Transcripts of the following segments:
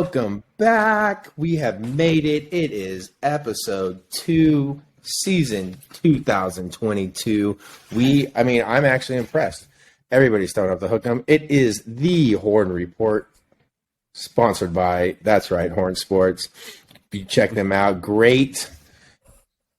Welcome back. We have made it. It is episode 2, season 2022. I'm actually impressed. Everybody's throwing up the hook. It is the Horn Report, sponsored by, that's right, Horn Sports. You check them out. Great.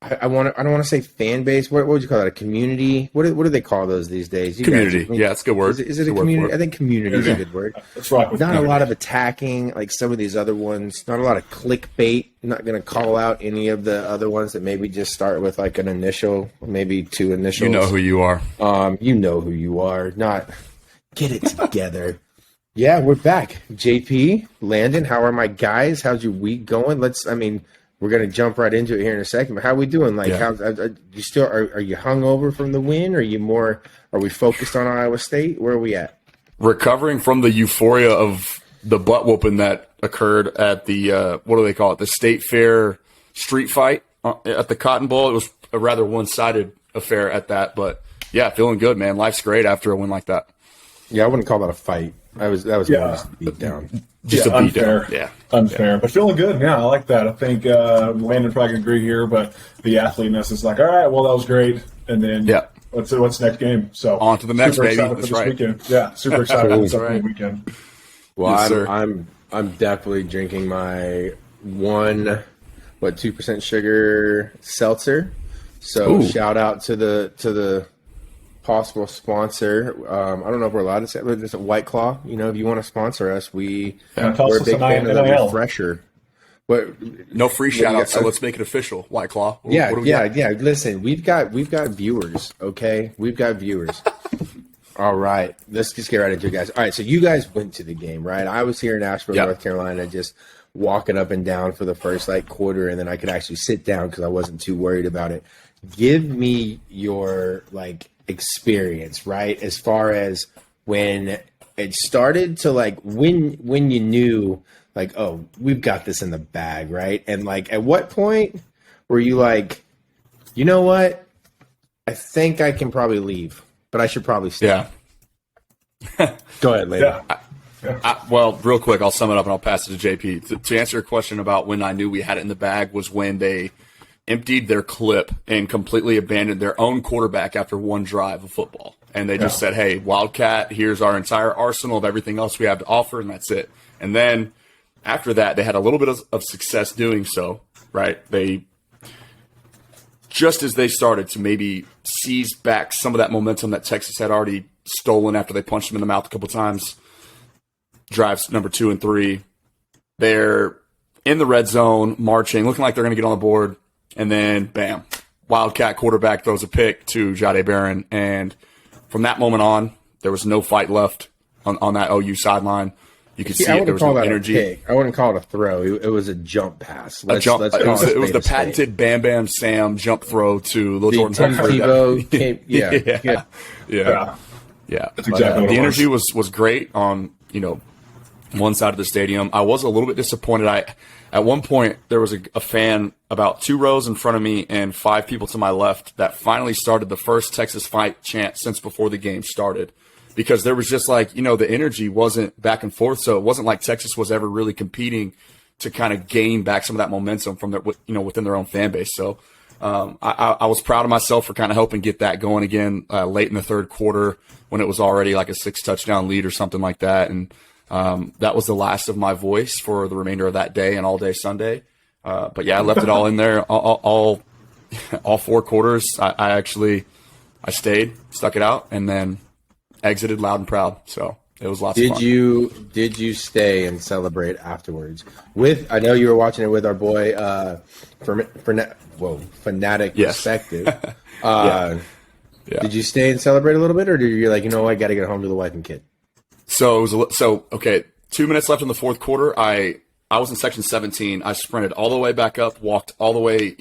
I don't want to say fan base. What would you call that? A community? What do they call those these days? Community. Yeah, it's a good word. Is it a community? I think community is a good word. That's right. Not a lot of attacking like some of these other ones. Not a lot of clickbait. I'm not going to call out any of the other ones that maybe just start with like an initial, maybe 2 initials. You know who you are. You know who you are. Not get it together. Yeah, we're back. JP, Landon, how are my guys? How's your week going? We're gonna jump right into it here in a second. But how are we doing? Like, are you hungover from the win? Are we focused on Iowa State? Where are we at? Recovering from the euphoria of the butt whooping that occurred at the what do they call it? The State Fair street fight at the Cotton Bowl. It was a rather one-sided affair at that, but yeah, feeling good, man. Life's great after a win like that. Yeah, I wouldn't call that a fight. That was more just a beat down. Just a beat unfair. down. Yeah. Unfair. But feeling good. Yeah, I like that. I think Landon probably can agree here, but the athleteness is like, all right, well, that was great. And then what's next game? So on to the next, baby. That's right. Weekend. Yeah, super excited for this upcoming weekend. Well, yes, I'm definitely drinking my 2% sugar seltzer. So shout out to the possible sponsor. I don't know if we're allowed to say it, but it's a White Claw. You know, if you want to sponsor us, we're a big fan of the refresher. But no free shout out, so let's make it official. White Claw. Yeah. Listen, we've got viewers, okay? We've got viewers. All right. Let's just get right into it, guys. All right, so you guys went to the game, right? I was here in Asheville, North Carolina, just walking up and down for the first quarter, and then I could actually sit down because I wasn't too worried about it. Give me your experience, right? As far as when it started to when you knew oh, we've got this in the bag, right? And at what point were you you know what? I think I can probably leave, but I should probably stay. Yeah. Go ahead, Landon. Well, real quick, I'll sum it up and I'll pass it to JP. To answer your question about when I knew we had it in the bag was when they emptied their clip and completely abandoned their own quarterback after one drive of football. And they just said, hey, Wildcat, here's our entire arsenal of everything else we have to offer, and that's it. And then after that, they had a little bit of success doing so, right? Just as they started to maybe seize back some of that momentum that Texas had already stolen after they punched them in the mouth a couple times, drives number 2 and 3, they're in the red zone, marching, looking like they're going to get on the board. And then, bam, Wildcat quarterback throws a pick to Jahdae Barron. And from that moment on, there was no fight left on that OU sideline. You could see it. There was no energy. I wouldn't call it a throw. It was a jump pass. It was the patented Bam Bam Sam jump throw to Lil Jordan. Yeah. That's exactly the energy was great on, one side of the stadium. I was a little bit disappointed. At one point, there was a fan about 2 rows in front of me and 5 people to my left that finally started the first Texas fight chant since before the game started. Because there was just the energy wasn't back and forth. So it wasn't like Texas was ever really competing to kind of gain back some of that momentum from their, within their own fan base. So I was proud of myself for kind of helping get that going again late in the third quarter when it was already like a 6-touchdown lead or something like that. And that was the last of my voice for the remainder of that day and all day Sunday. But yeah, I left it all in there, all 4 quarters. I stayed, stuck it out, and then exited loud and proud. So it was lots of fun. Did you stay and celebrate afterwards? I know you were watching it with our boy, Fanatic Perspective. Did you stay and celebrate a little bit, or did you you know what, I got to get home to the wife and kid? So it was okay. 2 minutes left in the fourth quarter. I was in section 17. I sprinted all the way back up, walked all the way,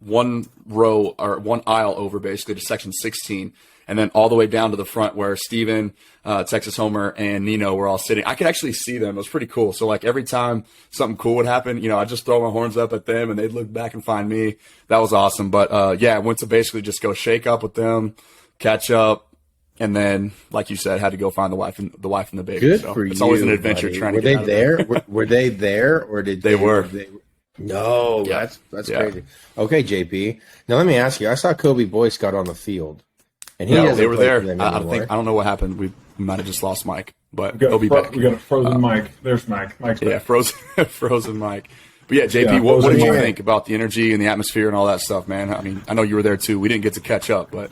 one row or one aisle over basically to section 16, and then all the way down to the front where Steven, Texas Homer, and Nino were all sitting. I could actually see them. It was pretty cool. So every time something cool would happen, I'd just throw my horns up at them and they'd look back and find me. That was awesome. But I went to basically just go shake up with them, catch up, and then, like you said, had to go find the wife and the baby. Good so for it's you, always an adventure buddy. trying Were to get they out there? of there. Were they there, or did They were? No, Yeah. that's Yeah. crazy. Okay, JP. Now let me ask you. I saw Kobe Boyce got on the field, and he doesn't they were play there. for them I anymore. don't know what happened. We might have just lost Mike, but We he'll be back. got a frozen Mike. There's Mike. Mike's back. Yeah, frozen Mike. But yeah, JP, Yeah, what frozen did you Mike. think about the energy and the atmosphere and all that stuff, man? I mean, I know you were there too. We didn't get to catch up, but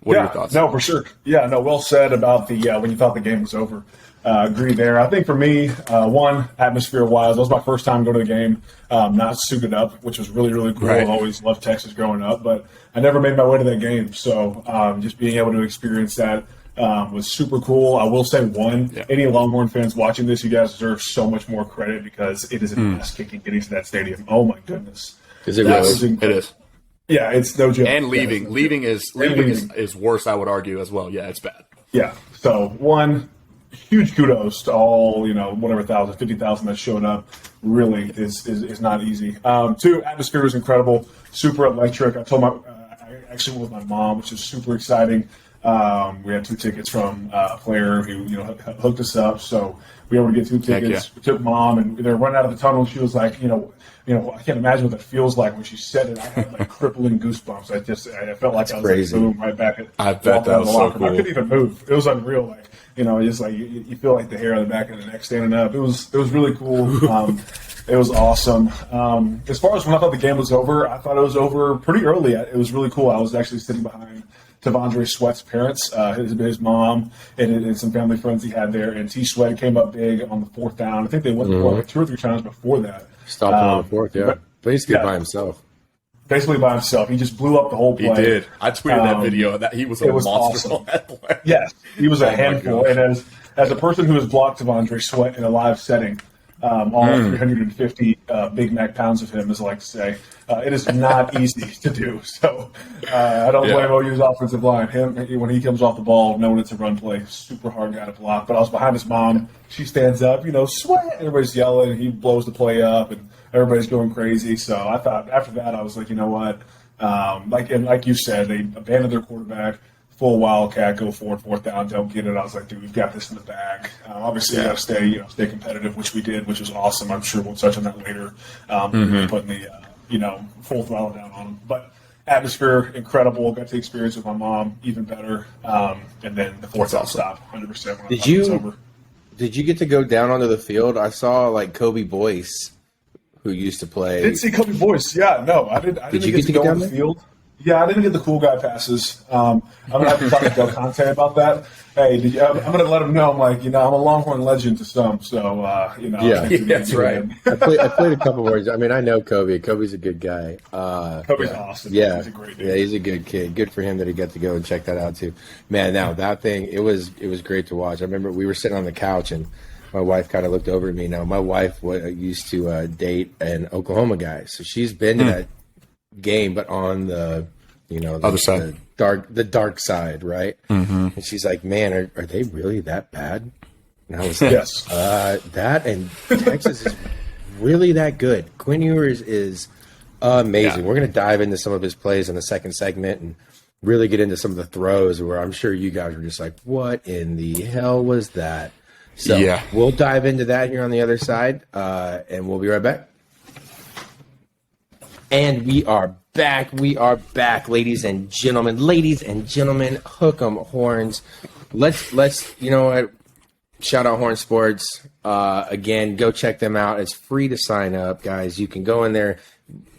what are your thoughts? No, for sure. Yeah, no, well said about the when you thought the game was over. Agree there. I think for me, one, atmosphere-wise, that was my first time going to the game, not suited up, which was really, really cool. Right. I always loved Texas growing up, but I never made my way to that game. So just being able to experience that was super cool. I will say, any Longhorn fans watching this, you guys deserve so much more credit because it is an ass-kicking getting to that stadium. Oh, my goodness. Is it That really? was It is. Yeah, it's no joke. And leaving is worse, I would argue as well. Yeah, it's bad. Yeah. So one, huge kudos to all, whatever 50,000 that showed up. Really is not easy. Two, atmosphere was incredible, super electric. I actually went with my mom, which is super exciting. We had 2 tickets from a player who hooked us up, so we were able to get 2 tickets. Yeah. We took mom, and they were running out of the tunnel. She was like, I can't imagine what that feels like. When she said it, I had like crippling goosebumps. I felt like I was crazy. like, boom, right back at. I bet that was so cool. I couldn't even move. It was unreal. Like just like you feel like the hair on the back of the neck standing up. It was really cool. It was awesome. As far as when I thought the game was over, I thought it was over pretty early. It was really cool. I was actually sitting behind Tavondre Sweat's parents, his mom, and some family friends he had there. And T. Sweat came up big on the 4th down. I think they went for 2 or 3 times before that. Stopped him on the 4th, yeah. Basically by himself. Basically by himself. He just blew up the whole play. He did. I tweeted that video. That he was a monster awesome. on that play. Yes, he was a my handful. gosh. And as a person who has blocked Tavondre Sweat in a live setting, all 350 Big Mac pounds of him, as I like to say, it is not easy to do. So I don't blame OU's offensive line. When he comes off the ball, knowing it's a run play, super hard guy to block. But I was behind his mom. She stands up, Sweat. Everybody's yelling. He blows the play up, and everybody's going crazy. So I thought after that, I was like, you know what? Like you said, they abandoned their quarterback. Full wildcat, go for it, 4th down, don't get it. I was like, dude, we've got this in the bag. Obviously, you got to stay competitive, which we did, which was awesome. I'm sure we'll touch on that later. Putting the full throttle down on them, but atmosphere incredible. Got to experience with my mom even better. And then the 4th down stop, 100%. Did you get to go down onto the field? I saw like Kobe Boyce, who used to play. Didn't see Kobe Boyce. Yeah, no, I didn't. Did you get to go on the there? field. Yeah, I didn't get the cool guy passes. I'm gonna have to talk to Del Conte about that. Hey, I'm gonna let him know. I'm like, I'm a Longhorn legend to some. So, Yeah, that's right. I played a couple words. I mean, I know Kobe. Kobe's a good guy. Kobe's awesome. Yeah, He's a great dude. yeah, he's a good kid. Good for him that he got to go and check that out too. Man, now that thing, it was great to watch. I remember we were sitting on the couch and my wife kind of looked over at me. Now, my wife used to date an Oklahoma guy, so she's been to that game, but on the Other side, the dark side, right? Mm-hmm. And she's like, "Man, are they really that bad?" And I was like, Yes. That and Texas is really that good. Quinn Ewers is amazing. Yeah. We're going to dive into some of his plays in the second segment and really get into some of the throws where I'm sure you guys were just like, "What in the hell was that?" So we'll dive into that here on the other side, and we'll be right back. And we are back. We are back, ladies and gentlemen. Ladies and gentlemen, hook 'em horns. Let's shout out Horn Sports. Again, go check them out. It's free to sign up, guys. You can go in there,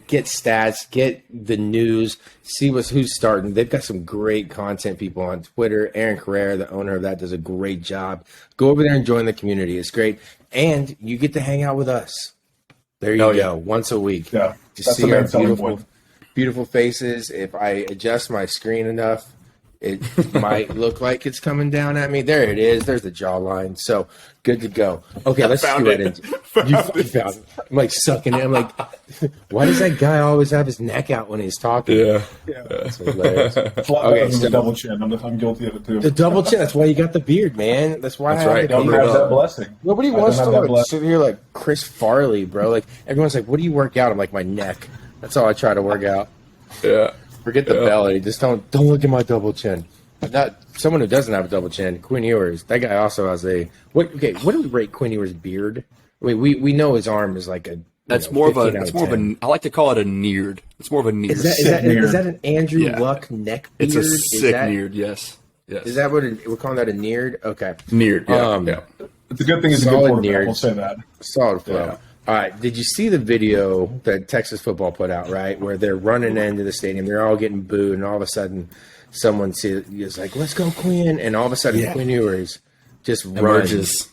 get stats, get the news, see who's starting. They've got some great content people on Twitter. Aaron Carrera, the owner of that, does a great job. Go over there and join the community. It's great. And you get to hang out with us. There you go, once a week. Yeah, to that's see the our main selling point. beautiful faces. If I adjust my screen enough, it might look like it's coming down at me. There it is. There's the jawline. So good to go. Okay, let's do it. You found it. I'm like sucking it. I'm like, why does that guy always have his neck out when he's talking? Yeah. That's hilarious. Okay, so the double chin. I'm guilty of it too. The double chin. That's why you got the beard, man. That's why That's I right. have the Don't beard. have that blessing. Nobody wants to like, sit here like Chris Farley, bro. Like everyone's like, what do you work out? I'm like, my neck. That's all I try to work out. Yeah. Forget the belly. Just don't look at my double chin. Not someone who doesn't have a double chin, Quinn Ewers. That guy also has a what? Okay, what do we rate Quinn Ewers' beard? I mean, we know his arm is like a. That's more of a. I like to call it a neared. It's more of a neared. Is that an Andrew Luck neck beard? It's a sick neared. Yes. Is that what we're calling that a neared? Okay. Neared. Yeah. It's a good thing. It's a good quarterback. We'll say that. Solid flow. Yeah. All right. Did you see the video that Texas football put out? Right, where they're running into the stadium, they're all getting booed, and all of a sudden, someone is like, "Let's go, Quinn!" And all of a sudden, Quinn Ewers just emerges.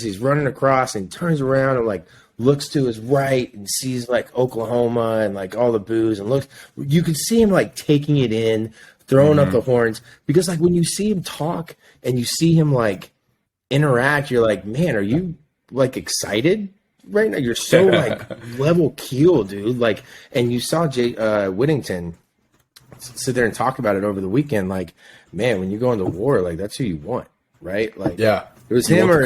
He's running across and turns around and like looks to his right and sees like Oklahoma and like all the boos and looks. You can see him like taking it in, throwing up the horns, because like when you see him talk and you see him like interact, you're like, man, are you like excited right now? You're so like level keel, dude. Like, and you saw Whittington sit there and talk about it over the weekend. Like, man, when you go into war, like that's who you want, right? Like, it was him or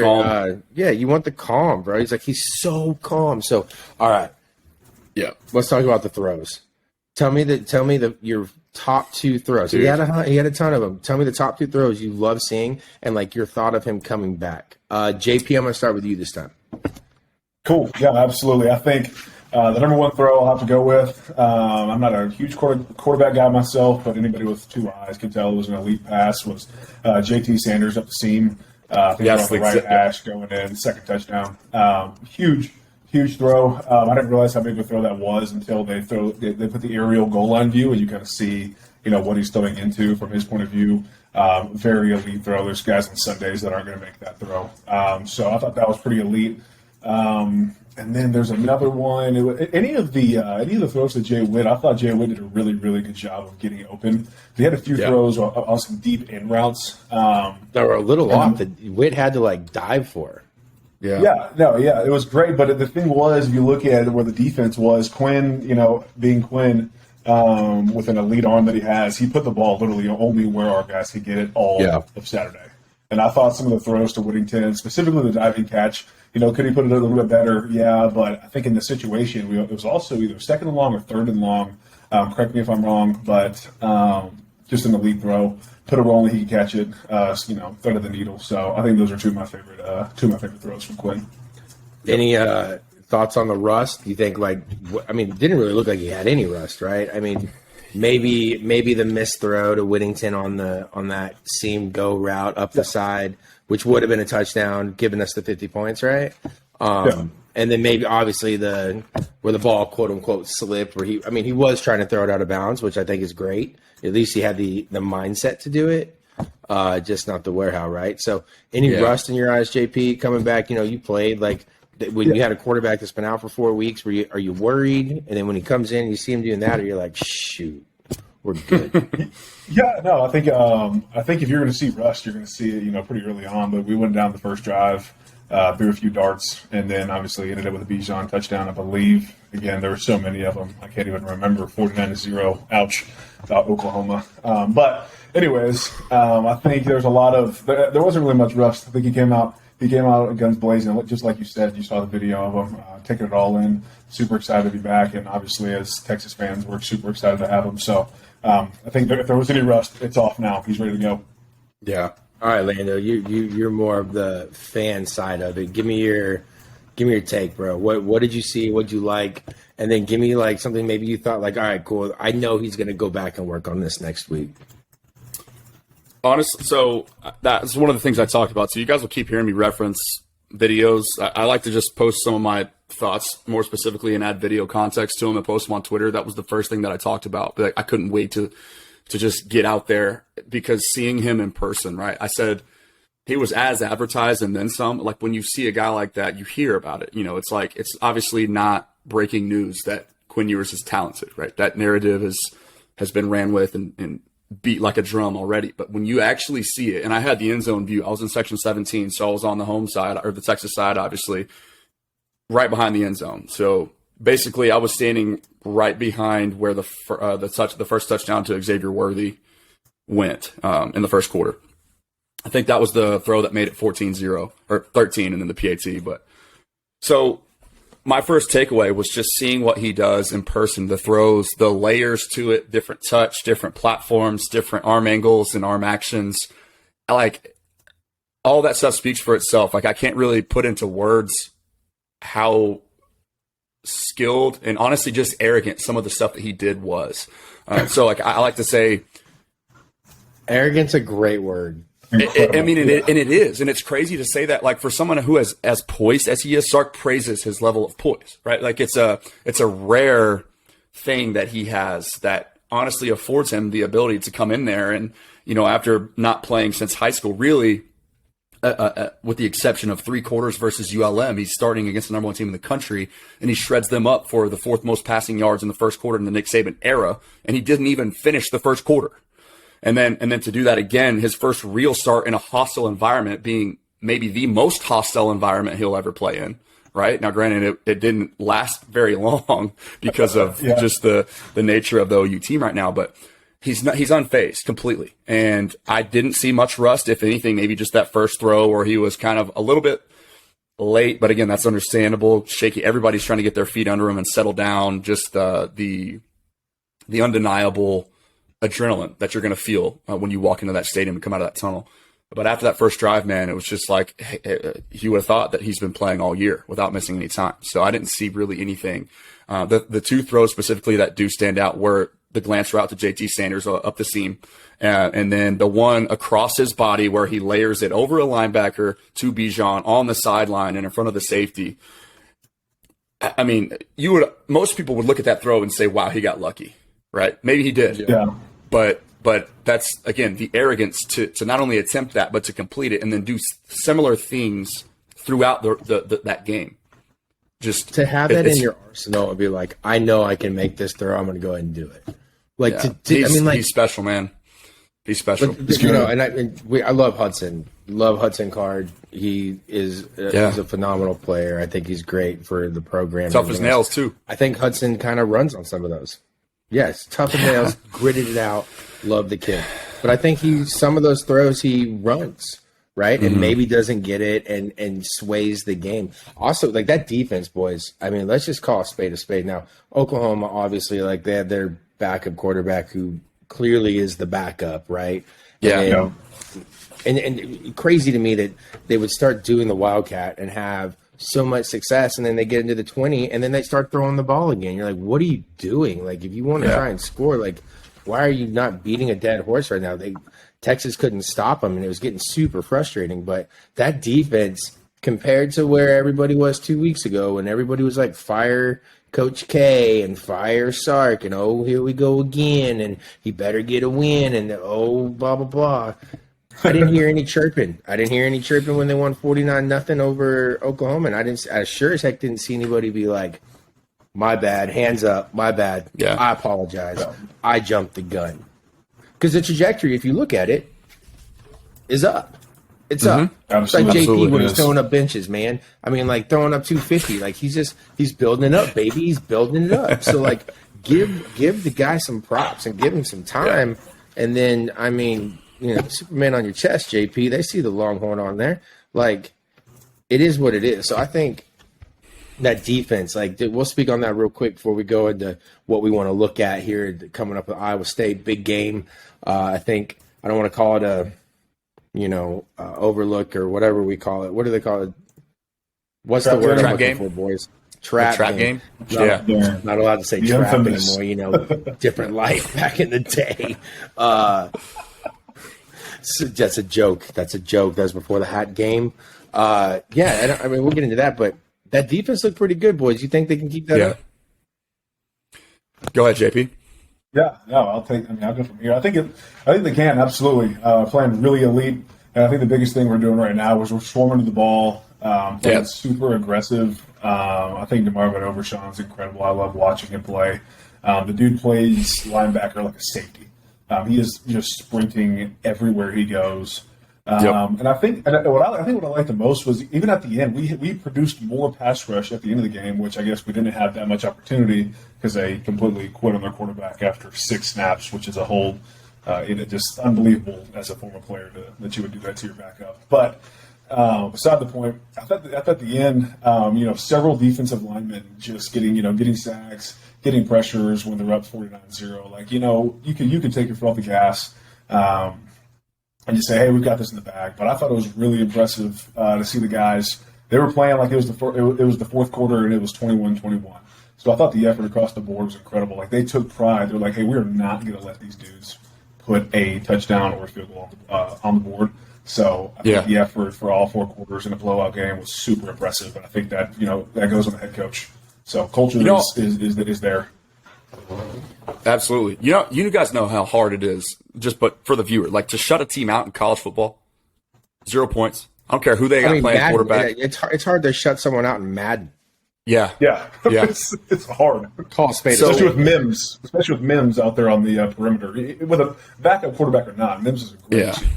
you want the calm, bro. He's like, he's so calm. So, all right, let's talk about the throws. Tell me your top 2 throws. He had a ton of them. Tell me the top 2 throws you love seeing and like your thought of him coming back. JP, I'm gonna start with you this time. Cool. Yeah, absolutely. I think the number 1 throw I'll have to go with. I'm not a huge quarterback guy myself, but anybody with 2 eyes can tell it was an elite pass. Was JT Sanders up the seam. I think off the right hash going in, second touchdown. Huge throw. I didn't realize how big of a throw that was until they put the aerial goal line view, and you kind of see what he's throwing into from his point of view. Very elite throw. There's guys on Sundays that aren't going to make that throw. So I thought that was pretty elite. And then there's another one. Any of the throws to Jay Witt, I thought Jay Witt did a really, really good job of getting open. He had a few throws on some deep in routes. That were a little off that Witt had to like dive for. It was great. But the thing was, if you look at where the defense was, Quinn, being Quinn, with an elite arm that he has, he put the ball literally only where our guys could get it all of Saturday. And I thought some of the throws to Whittington, specifically the diving catch, could he put it a little bit better? Yeah, but I think in the situation, it was also either second and long or third and long. Correct me if I'm wrong, but just an elite throw. Put a roll and he could catch it, threaded the needle. So I think those are two of my favorite throws from Quinn. Any thoughts on the rust? You think it didn't really look like he had any rust, right? I mean, maybe the missed throw to Whittington on that seam go route up the side, which would have been a touchdown, giving us the 50 points, right? And then maybe obviously where the ball quote unquote slipped, where he was trying to throw it out of bounds, which I think is great. At least he had the mindset to do it, just not the warehouse, right? So any rust in your eyes, JP, coming back? You played like when you had a quarterback that's been out for 4 weeks. Are you worried? And then when he comes in, you see him doing that, or you're like, shoot, we're good. I think if you're going to see rust, you're going to see it, pretty early on. But we went down the first drive, threw a few darts, and then obviously ended up with a Bijan touchdown, I believe. Again, there were so many of them, I can't even remember. 49-0, ouch, Oklahoma. But anyways, I think there's a lot of there wasn't really much rust. I think he came out guns blazing, just like you said. You saw the video of him taking it all in. Super excited to be back, and obviously as Texas fans, we're super excited to have him. So I think if there was any rust, it's off now. He's ready to go. Yeah. All right, Lando, you're more of the fan side of it. Give me your take, bro. What did you see? What did you like? And then give me like something maybe you thought like, all right, cool. I know he's going to go back and work on this next week. Honestly, so that's one of the things I talked about. So you guys will keep hearing me reference videos. I like to just post some of my thoughts more specifically and add video context to them and post them on Twitter. That was the first thing that I talked about. But I couldn't wait to just get out there, because seeing him in person, right? I said he was as advertised and then some. Like when you see a guy like that, you hear about it. It's like, it's obviously not breaking news that Quinn Ewers is talented, right? That narrative has been ran with and beat like a drum already. But when you actually see it, and I had the end zone view, I was in section 17, so I was on the home side, or the Texas side, obviously, right behind the end zone. So basically, I was standing right behind where the first touchdown to Xavier Worthy went in the first quarter. I think that was the throw that made it 14-0 or 13, and then the PAT. But so my first takeaway was just seeing what he does in person, the throws, the layers to it, different touch, different platforms, different arm angles and arm actions. Like, all that stuff speaks for itself. Like, I can't really put into words how skilled and honestly just arrogant some of the stuff that he did was. So, like, I like to say, arrogant's a great word. It is, and it's crazy to say that. Like, for someone who is as poised as he is, Sark praises his level of poise, right? Like, it's a rare thing that he has that honestly affords him the ability to come in there and, after not playing since high school, really, with the exception of 3 quarters versus ULM, he's starting against the number 1 team in the country, and he shreds them up for the 4th most passing yards in the first quarter in the Nick Saban era, and he didn't even finish the first quarter. And then to do that again, his first real start in a hostile environment, being maybe the most hostile environment he'll ever play in, right? Now, granted, it didn't last very long because of just the nature of the OU team right now, but he's unfazed completely. And I didn't see much rust, if anything, maybe just that first throw where he was kind of a little bit late, but again, that's understandable. Shaky. Everybody's trying to get their feet under him and settle down. Just the undeniable adrenaline that you're going to feel when you walk into that stadium and come out of that tunnel. But after that first drive, man, it was just like, you would have thought that he's been playing all year without missing any time. So I didn't see really anything. The 2 throws specifically that do stand out were the glance route to JT Sanders up the seam, and then the one across his body where he layers it over a linebacker to Bijan on the sideline and in front of the safety. I mean, most people would look at that throw and say, wow, he got lucky, right? Maybe he did. Yeah. But that's, again, the arrogance to not only attempt that, but to complete it and then do similar things throughout that game. Just to have that in your arsenal and be like, I know I can make this throw. I'm going to go ahead and do it. Like, he's special, man. He's special. But, I love Hudson. Love Hudson Card. He is he's a phenomenal player. I think he's great for the program. Tough as nails too. I think Hudson kind of runs on some of those. Yes, tough as nails, gritted it out. Love the kid. But I think some of those throws he runs, right? And maybe doesn't get it and sways the game. Also, like, that defense, boys, I mean, let's just call a spade now. Oklahoma, obviously, like, they had their backup quarterback who clearly is the backup, right? Yeah. And crazy to me that they would start doing the Wildcat and have so much success, and then they get into the 20, and then they start throwing the ball again. You're like, what are you doing? Like, if you want to try and score, like, why are you not beating a dead horse right now? Texas couldn't stop them, and it was getting super frustrating. But that defense, compared to where everybody was 2 weeks ago, when everybody was like, fire Coach K and fire Sark, and oh, here we go again, and he better get a win, and oh, blah, blah, blah. I didn't hear any chirping. When they won 49-0 over Oklahoma, and I sure as heck didn't see anybody be like, my bad, hands up, my bad, I apologize, I jumped the gun. Because the trajectory, if you look at it, is up. It's up. It's like JP when he's throwing up benches, man. I mean, like, throwing up 250. Like, he's building it up, baby. He's building it up. So, like, give the guy some props and give him some time. And then, I mean, Superman on your chest, JP. They see the Longhorn on there. Like, it is what it is. So I think that defense, like, we'll speak on that real quick before we go into what we want to look at here coming up at Iowa State, big game. I think I don't want to call it a, overlook or whatever we call it. What do they call it? What's the word I'm looking for, boys? Trap game. Not allowed to say trap anymore. Different life back in the day. So that's a joke. That was before the hat game. I mean, we'll get into that, but that defense looked pretty good, boys. You think they can keep that up? Go ahead, JP. Yeah, no, I'll go from here. I think they can, absolutely. Playing really elite. And I think the biggest thing we're doing right now is we're swarming to the ball, playing super aggressive. I think DeMarvin Overshawn's incredible. I love watching him play. The dude plays linebacker like a safety. He is just sprinting everywhere he goes. And I think what I liked the most was, even at the end, we produced more pass rush at the end of the game, which I guess we didn't have that much opportunity because they completely quit on their quarterback after 6 snaps, which is a whole just unbelievable as a former player that you would do that to your backup. But beside the point, I thought at the end, several defensive linemen just getting sacks, getting pressures when they're up 49-0. Like, you can take your foot off the gas and just say, hey, we've got this in the bag. But I thought it was really impressive to see the guys. They were playing like it was the fourth quarter and it was 21-21. So I thought the effort across the board was incredible. Like, they took pride. They're like, hey, we're not going to let these dudes put a touchdown or a field goal on the board. So I think the effort for all 4 quarters in a blowout game was super impressive. And I think that, that goes on the head coach. So culture is there. Absolutely. You guys know how hard it is, but for the viewer, like, to shut a team out in college football, 0 points. I don't care who they got playing Madden, quarterback. It's hard to shut someone out in Madden. Yeah. It's hard. Call a spade. Especially with Mims out there on the perimeter. With a backup quarterback or not, Mims is a great receiver.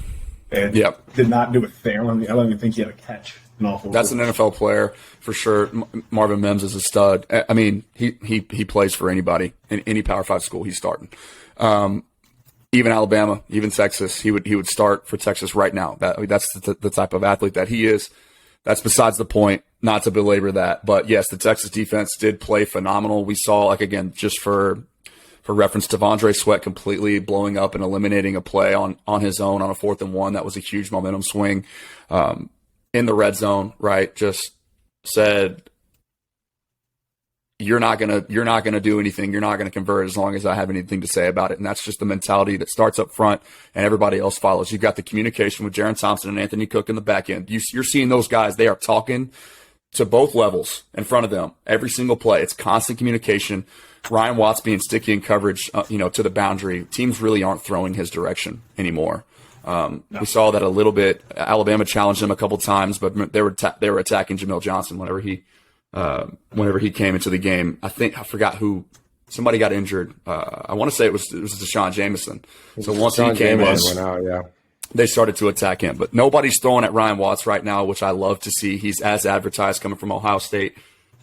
And did not do a thing. I don't even think he had a catch in all 4 That's an NFL player for sure. Marvin Mims is a stud. I mean, he plays for anybody in any Power 5 school. He's starting. Even Alabama, even Texas, he would start for Texas right now. That's the type of athlete that he is. That's besides the point. Not to belabor that, but yes, the Texas defense did play phenomenal. We saw, like, again, just for reference, Devondre Sweat completely blowing up and eliminating a play on his own on a 4th and 1. That was a huge momentum swing in the red zone. Right, just said, you're not gonna do anything. You're not gonna convert as long as I have anything to say about it. And that's just the mentality that starts up front and everybody else follows. You've got the communication with Jaron Thompson and Anthony Cook in the back end. You're seeing those guys. They are talking to both levels in front of them every single play. It's constant communication. Ryan Watts being sticky in coverage, to the boundary. Teams really aren't throwing his direction anymore. We saw that a little bit. Alabama challenged him a couple times, but they were attacking Jamil Johnson whenever he came into the game. I forgot who. Somebody got injured. I want to say it was Deshaun Jameson. So once he came in, went out, they started to attack him. But nobody's throwing at Ryan Watts right now, which I love to see. He's as advertised coming from Ohio State.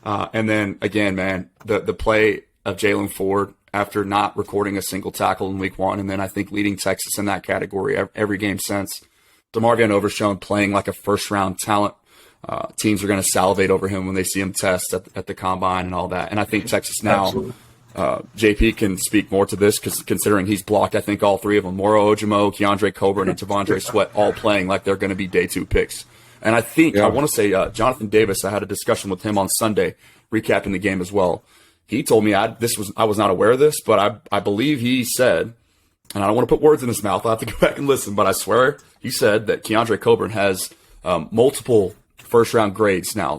And then, again, man, the play of Jalen Ford after not recording a single tackle in week 1, and then I think leading Texas in that category every game since. DeMarvion Overshown playing like a first-round talent. Teams are going to salivate over him when they see him test at the combine and all that. And I think Texas now, JP can speak more to this because considering he's blocked, I think all 3 of them, Moro Ojimo, Keandre Coburn, and Devondre Sweat, all playing like they're going to be day 2 picks. And I think, I want to say Jonathan Davis, I had a discussion with him on Sunday, recapping the game as well. He told me I was not aware of this, but I believe he said, and I don't want to put words in his mouth, I'll have to go back and listen, but I swear he said that Keandre Coburn has multiple first-round grades now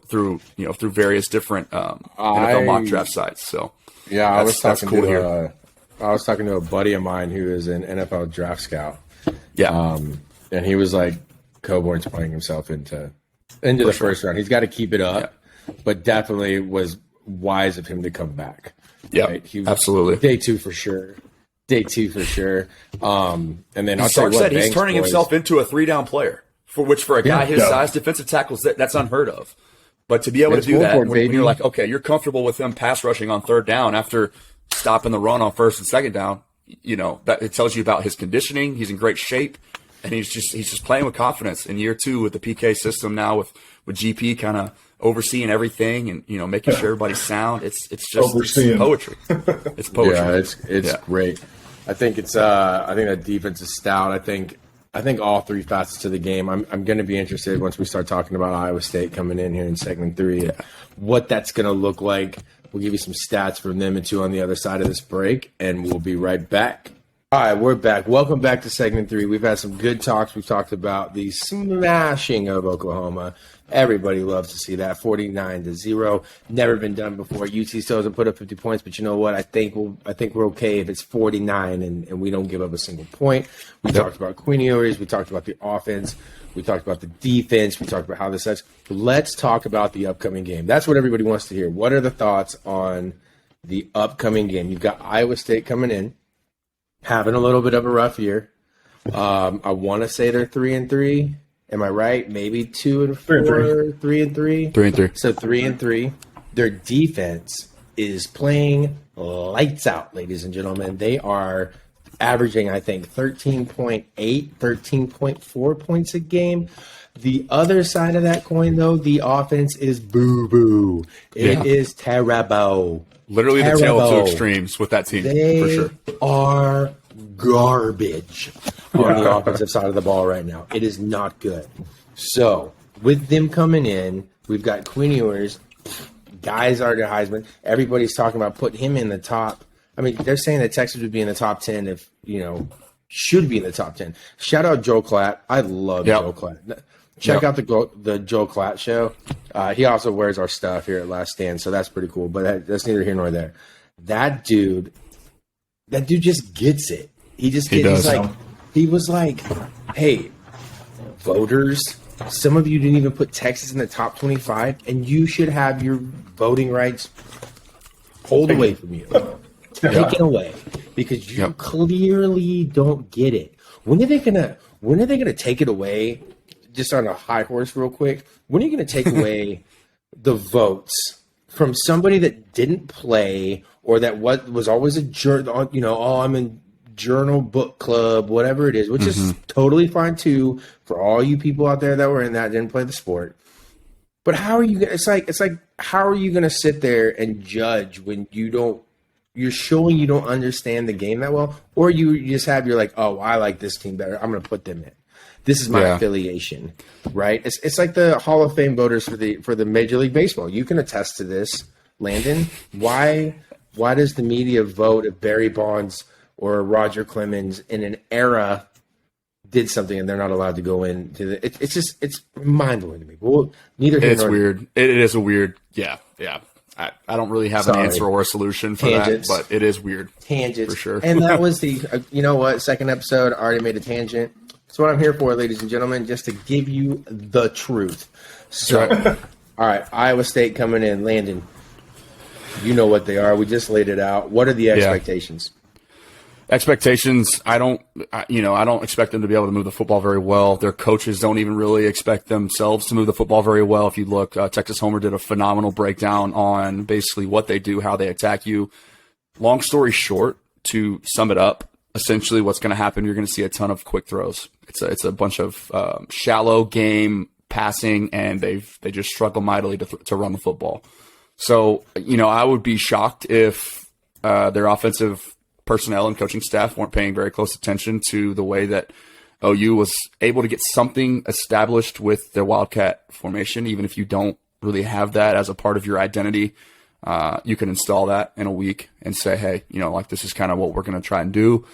through various different NFL mock draft sites. So I was talking to a buddy of mine who is an NFL draft scout. Yeah, and he was like, Coburn's playing himself into the first round. He's got to keep it up, but definitely was wise of him to come back. Yeah, right? absolutely. Day 2 for sure. And then I'll Sark said he's turning himself into a 3-down player. For a guy his size, defensive tackles, that's unheard of. But to be able to do that, when you're like, okay, you're comfortable with him pass rushing on 3rd down after stopping the run on 1st and 2nd down, that it tells you about his conditioning. He's in great shape, and he's just playing with confidence. In year 2 with the PK system now with GP kind of overseeing everything and making sure everybody's sound. It's poetry. It's poetry. Yeah, it's great. I think I think that defense is stout. I think all 3 facets of the game. I'm going to be interested once we start talking about Iowa State coming in here in segment 3, what that's going to look like. We'll give you some stats from them and 2 on the other side of this break, and we'll be right back. All right, we're back. Welcome back to segment 3. We've had some good talks. We've talked about the smashing of Oklahoma. Everybody loves to see that. 49-0. Never been done before. UT still hasn't put up 50 points, but you know what? I think we're okay if it's 49 and we don't give up a single point. We talked about Queen Ewers. We talked about the offense. We talked about the defense. We talked about how this is. Let's talk about the upcoming game. That's what everybody wants to hear. What are the thoughts on the upcoming game? You've got Iowa State coming in, having a little bit of a rough year. I want to say they're 3-3. Am I right? Maybe 2-4, 3-3. 3-3. So 3-3. Their defense is playing lights out, ladies and gentlemen. They are averaging, I think, 13.8, 13.4 points a game. The other side of that coin, though, the offense is boo-boo. It is terrible. Literally the tale of two extremes with that team, for sure. Are garbage on the offensive side of the ball right now. It is not good. So, with them coming in, we've got Quinn Ewers. Guys are the Heisman. Everybody's talking about putting him in the top. I mean, they're saying that Texas would be in the top 10 if, should be in the top 10. Shout out Joel Klatt. I love Joel Klatt. Check out the Joel Klatt show. He also wears our stuff here at Last Stand, so that's pretty cool. But that's neither here nor there. That dude just gets it. He just gets it. He was like, hey, voters, some of you didn't even put Texas in the top 25, and you should have your voting rights pulled away from you. Taken away. Because you clearly don't get it. When are they gonna take it away? Just on a high horse real quick, when are you going to take away the votes from somebody that didn't play or that was always a journal, I'm in journal book club, whatever it is, which is totally fine too for all you people out there that were in that, didn't play the sport. But how are you going to, it's like, how are you going to sit there and judge when you're showing you don't understand the game that well, or you're like, oh, I like this team better, I'm going to put them in. This is my affiliation, right? It's like the Hall of Fame voters for the Major League Baseball. You can attest to this, Landon. Why does the media vote if Barry Bonds or Roger Clemens in an era did something and they're not allowed to go into it's mind blowing to me. Well, it's weird. It is a weird. Yeah. I don't really have an answer or a solution for that, but it is weird. Tangents for sure. And that was the second episode. I already made a tangent. That's what I'm here for, ladies and gentlemen, just to give you the truth. So, all right, Iowa State coming in. Landon, you know what they are. We just laid it out. What are the expectations? Expectations, I don't expect them to be able to move the football very well. Their coaches don't even really expect themselves to move the football very well. If you look, Texas Homer did a phenomenal breakdown on basically what they do, how they attack you. Long story short, to sum it up, essentially what's going to happen, you're going to see a ton of quick throws. It's a bunch of shallow game passing, and they just struggle mightily to run the football. So, I would be shocked if their offensive personnel and coaching staff weren't paying very close attention to the way that OU was able to get something established with their Wildcat formation. Even if you don't really have that as a part of your identity, you can install that in a week and say, hey, this is kind of what we're going to try and do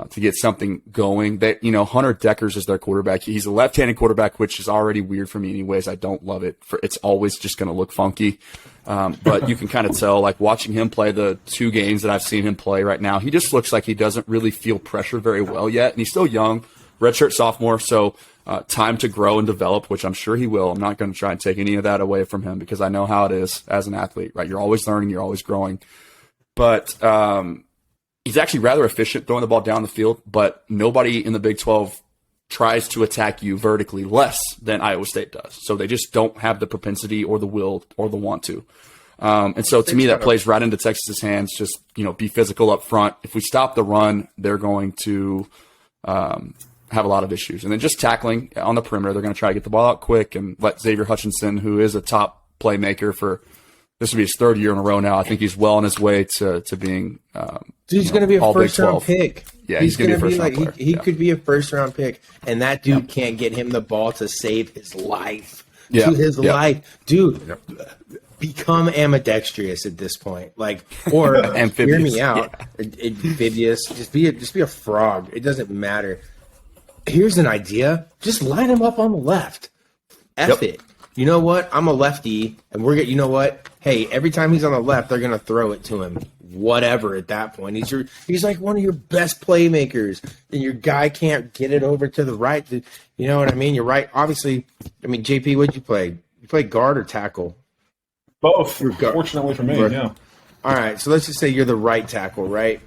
to get something going. Hunter Deckers is their quarterback. He's a left-handed quarterback, which is already weird for me anyways. I don't love it. It's always just going to look funky. But you can kind of tell, like watching him play the 2 games that I've seen him play right now, he just looks like he doesn't really feel pressure very well yet. And he's still young, redshirt sophomore. So time to grow and develop, which I'm sure he will. I'm not going to try and take any of that away from him because I know how it is as an athlete, right? You're always learning, you're always growing. But he's actually rather efficient throwing the ball down the field, but nobody in the Big 12 tries to attack you vertically less than Iowa State does. So they just don't have the propensity or the will or the want to. And so to me, that plays right into Texas's hands. Just, be physical up front. If we stop the run, they're going to have a lot of issues. And then just tackling on the perimeter, they're going to try to get the ball out quick and let Xavier Hutchinson, who is a top playmaker this will be his 3rd year in a row now. I think he's well on his way to being he's going to be a first-round pick. Yeah, he's going to be a first-round player. He could be a first-round pick, and that dude can't get him the ball to save his life. Life. Dude, become ambidextrous at this point. Or hear me out. Amphibious. Just be a frog. It doesn't matter. Here's an idea. Just line him up on the left. It. You know what? I'm a lefty, and you know what? Hey, every time he's on the left, they're going to throw it to him. Whatever at that point. He's like one of your best playmakers, and your guy can't get it over to the right. You know what I mean? You're right. Obviously, JP, what'd you play? You play guard or tackle? Both. Fortunately for me, yeah. All right, so let's just say you're the right tackle, right?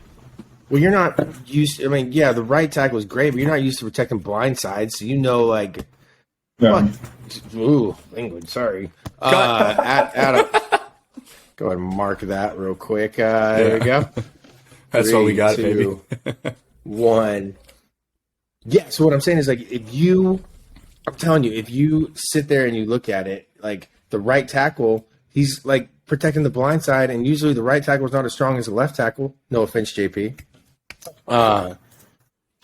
Well, you're not used to, the right tackle is great, but you're not used to protecting blind sides, so ooh, language, sorry. Go ahead and mark that real quick. There we go. That's 3, what we got, 2, baby. one. Yeah, so what I'm saying is, like, I'm telling you, if you sit there and you look at it, like, the right tackle, he's, like, protecting the blind side, and usually the right tackle is not as strong as the left tackle. No offense, JP. But,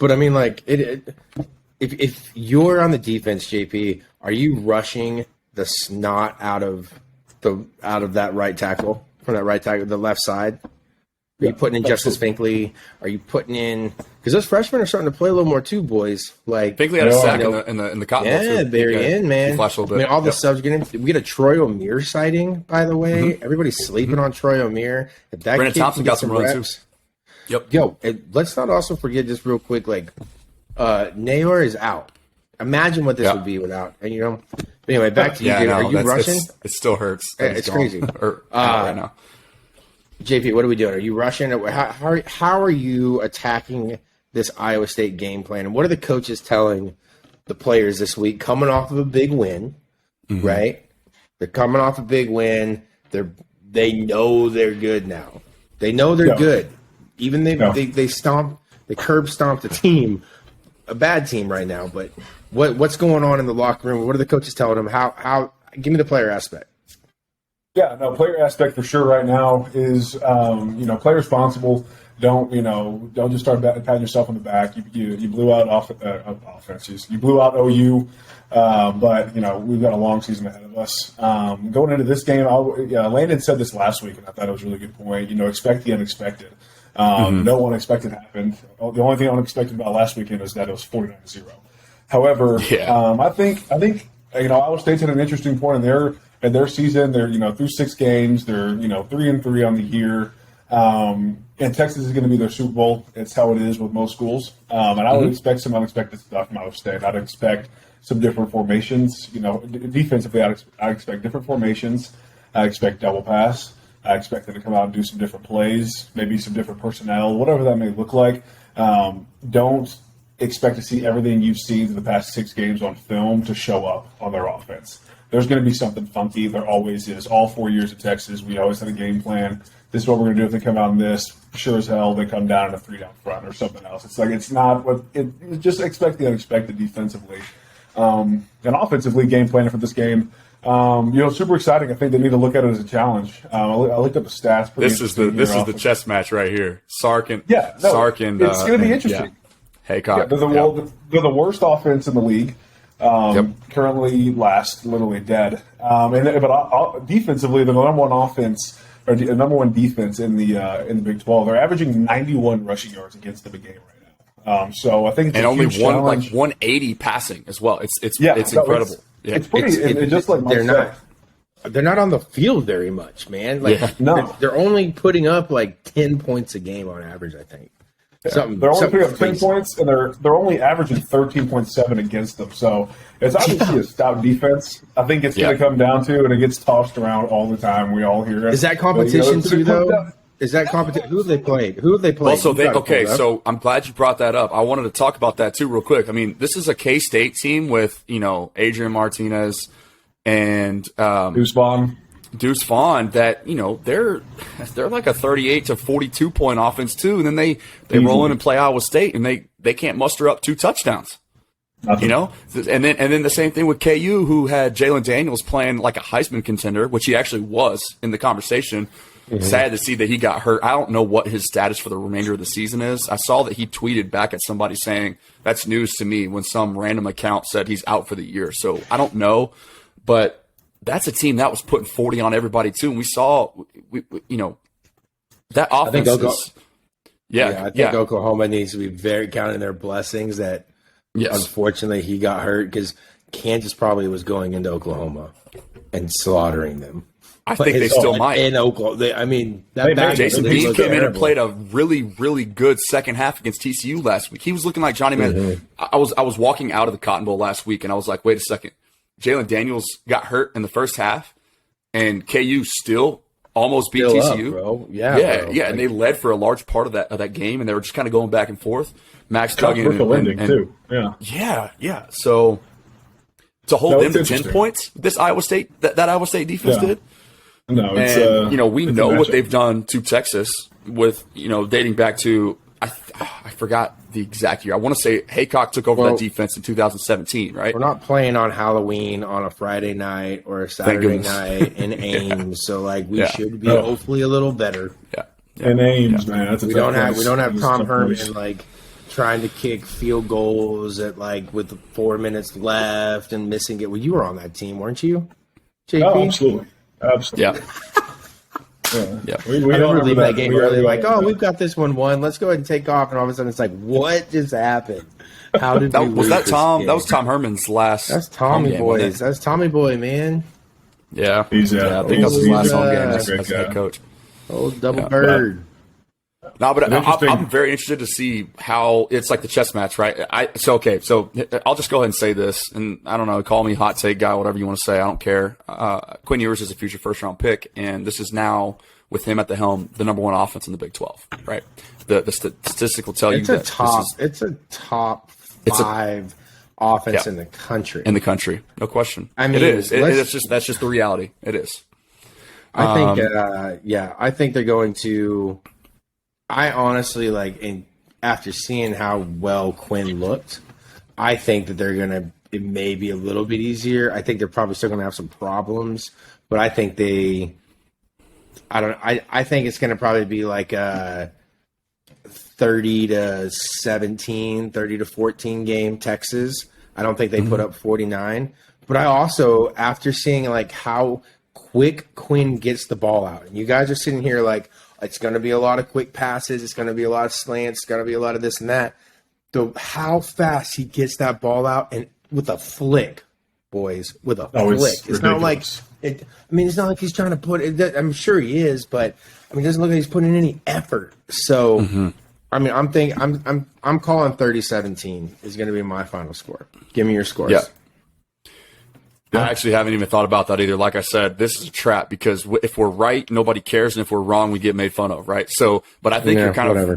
I mean, like, if you're on the defense, JP, are you rushing the snot out of that right tackle, from that right tackle, the left side? Are you putting in Justice Finkley? Are you putting in – because those freshmen are starting to play a little more too, boys. Like Finkley had a sack in the Cotton Bowl, too. Yeah, very in, man. He flashed a little bit. I mean, all the subs getting – we get a Troy O'Meara sighting, by the way. Everybody's sleeping on Troy O'Meara. If that Brandon kid Thompson can get got some runs, reps, too. Yep. Yo, let's not also forget just real quick, like, Nayor is out. Imagine what this would be without – and you know. Anyway, back to you, David. Are you rushing? It still hurts. It's crazy. Right now. JP, what are we doing? Are you rushing? How are you attacking this Iowa State game plan? And what are the coaches telling the players this week coming off of a big win, right? They're coming off a big win. They know they're good now. They know they're good. Even they curb stomped a team, a bad team right now. But what's going on in the locker room? What are the coaches telling them? How give me the player aspect. Yeah, no, player aspect for sure right now is, play responsible. Don't just start patting yourself on the back. You blew out offenses. You blew out OU, but, we've got a long season ahead of us. Going into this game, Landon said this last week, and I thought it was a really good point. Expect the unexpected. No unexpected happened. The only thing unexpected about last weekend is that it was 49-0. However, I think Iowa State's at an interesting point in their season. They're through 6 games. They're 3-3 on the year. And Texas is going to be their Super Bowl. It's how it is with most schools. And I would expect some unexpected stuff from Iowa State. I'd expect some different formations. Defensively, I expect different formations. I expect double pass. I expect them to come out and do some different plays, maybe some different personnel, whatever that may look like. Don't expect to see everything you've seen in the past 6 games on film to show up on their offense. There's going to be something funky. There always is. All 4 years at Texas, we always had a game plan. This is what we're going to do if they come out in this. Sure as hell, they come down in a 3-down front or something else. It's like it's not what – just expect the unexpected defensively. And offensively, game planning for this game, super exciting. I think they need to look at it as a challenge. I looked up the stats. This is the chess match right here. Sark and it's going to be interesting. Haycock. They're the worst offense in the league. Currently last, literally dead. But defensively, they're the number one offense or the number one defense in the Big 12. They're averaging 91 rushing yards against them a game right now. So I think it's only 180 passing as well. It's incredible. It's pretty. It's just like they're not on the field very much, man. They're only putting up like 10 points a game on average, I think. They're only putting up 10 points, and they're only averaging 13.7 against them. So it's obviously a stout defense. I think it's going to come down to, and it gets tossed around all the time. We all hear it. Is that competition too, though? Is that competition? Who have they played? So I'm glad you brought that up. I wanted to talk about that too, real quick. I mean, this is a K-State team with Adrian Martinez and Deuce Vaughn that they're like a 38 to 42 point offense too, and then they roll in and play Iowa State and they can't muster up 2 touchdowns. Nothing. And then the same thing with KU, who had Jalen Daniels playing like a Heisman contender, which he actually was in the conversation. Sad to see that he got hurt. I don't know what his status for the remainder of the season is. I saw that he tweeted back at somebody saying that's news to me when some random account said he's out for the year. So I don't know, but that's a team that was putting 40 on everybody too. And we saw, that offense I think Oklahoma needs to be very counting their blessings that unfortunately he got hurt, because Kansas probably was going into Oklahoma and slaughtering them. I think they still might. In Oklahoma. Jason Bean came in and played a really, really good second half against TCU last week. He was looking like Johnny Man. I was walking out of the Cotton Bowl last week, and I was like, wait a second. Jalen Daniels got hurt in the first half, and KU still almost beat TCU. Bro. And they led for a large part of that game, and they were just kind of going back and forth. Max Duggan too. Yeah. So to hold them to 10 points, this Iowa State that Iowa State defense did. No, we know what they've done to Texas with dating back to I forgot the exact year. I want to say Haycock took over that defense in 2017, right? We're not playing on Halloween on a Friday night or a Saturday night in Ames, so like we should be hopefully a little better. Yeah. And Ames, man, that's we don't have Tom Herman like trying to kick field goals at like with 4 minutes left and missing it. Well, you were on that team, weren't you, JP? Oh, absolutely. Yeah. Yeah. I remember leaving that game early, like, oh, we've got this one won. Let's go ahead and take off. And all of a sudden, it's like, what just happened? How did we lose this game? That was Tom Herman's last. That's Tommy boys. That's Tommy boy, man. Yeah, I think that was his last home game as head coach. Old double bird. No, but I'm very interested to see how it's like the chess match, right? So I'll just go ahead and say this, and I don't know, call me hot take guy, whatever you want to say, I don't care. Quinn Ewers is a future first-round pick, and this is now, with him at the helm, the number one offense in the Big 12, right? The statistics will tell you that it's a top five offense in the country. In the country, no question. I mean, it is. That's just the reality. It is. I think, I think they're going to. I honestly after seeing how well Quinn looked, I think that it may be a little bit easier. I think they're probably still gonna have some problems, but I think I think it's gonna probably be like a 30-17, 30-14 game Texas. I don't think they put up 49. But I also, after seeing like how quick Quinn gets the ball out, and you guys are sitting here like, it's going to be a lot of quick passes. It's going to be a lot of slants. It's going to be a lot of this and that. How fast he gets that ball out and with a flick, boys, with a flick. It's not like it. I mean, it's not like he's trying to put it. I'm sure he is, but I mean, it doesn't look like he's putting in any effort. So, I mean, I'm calling 30-17 is going to be my final score. Give me your scores. Yeah. I actually haven't even thought about that either. Like I said, this is a trap because if we're right, nobody cares, and if we're wrong, we get made fun of, right? So, but I think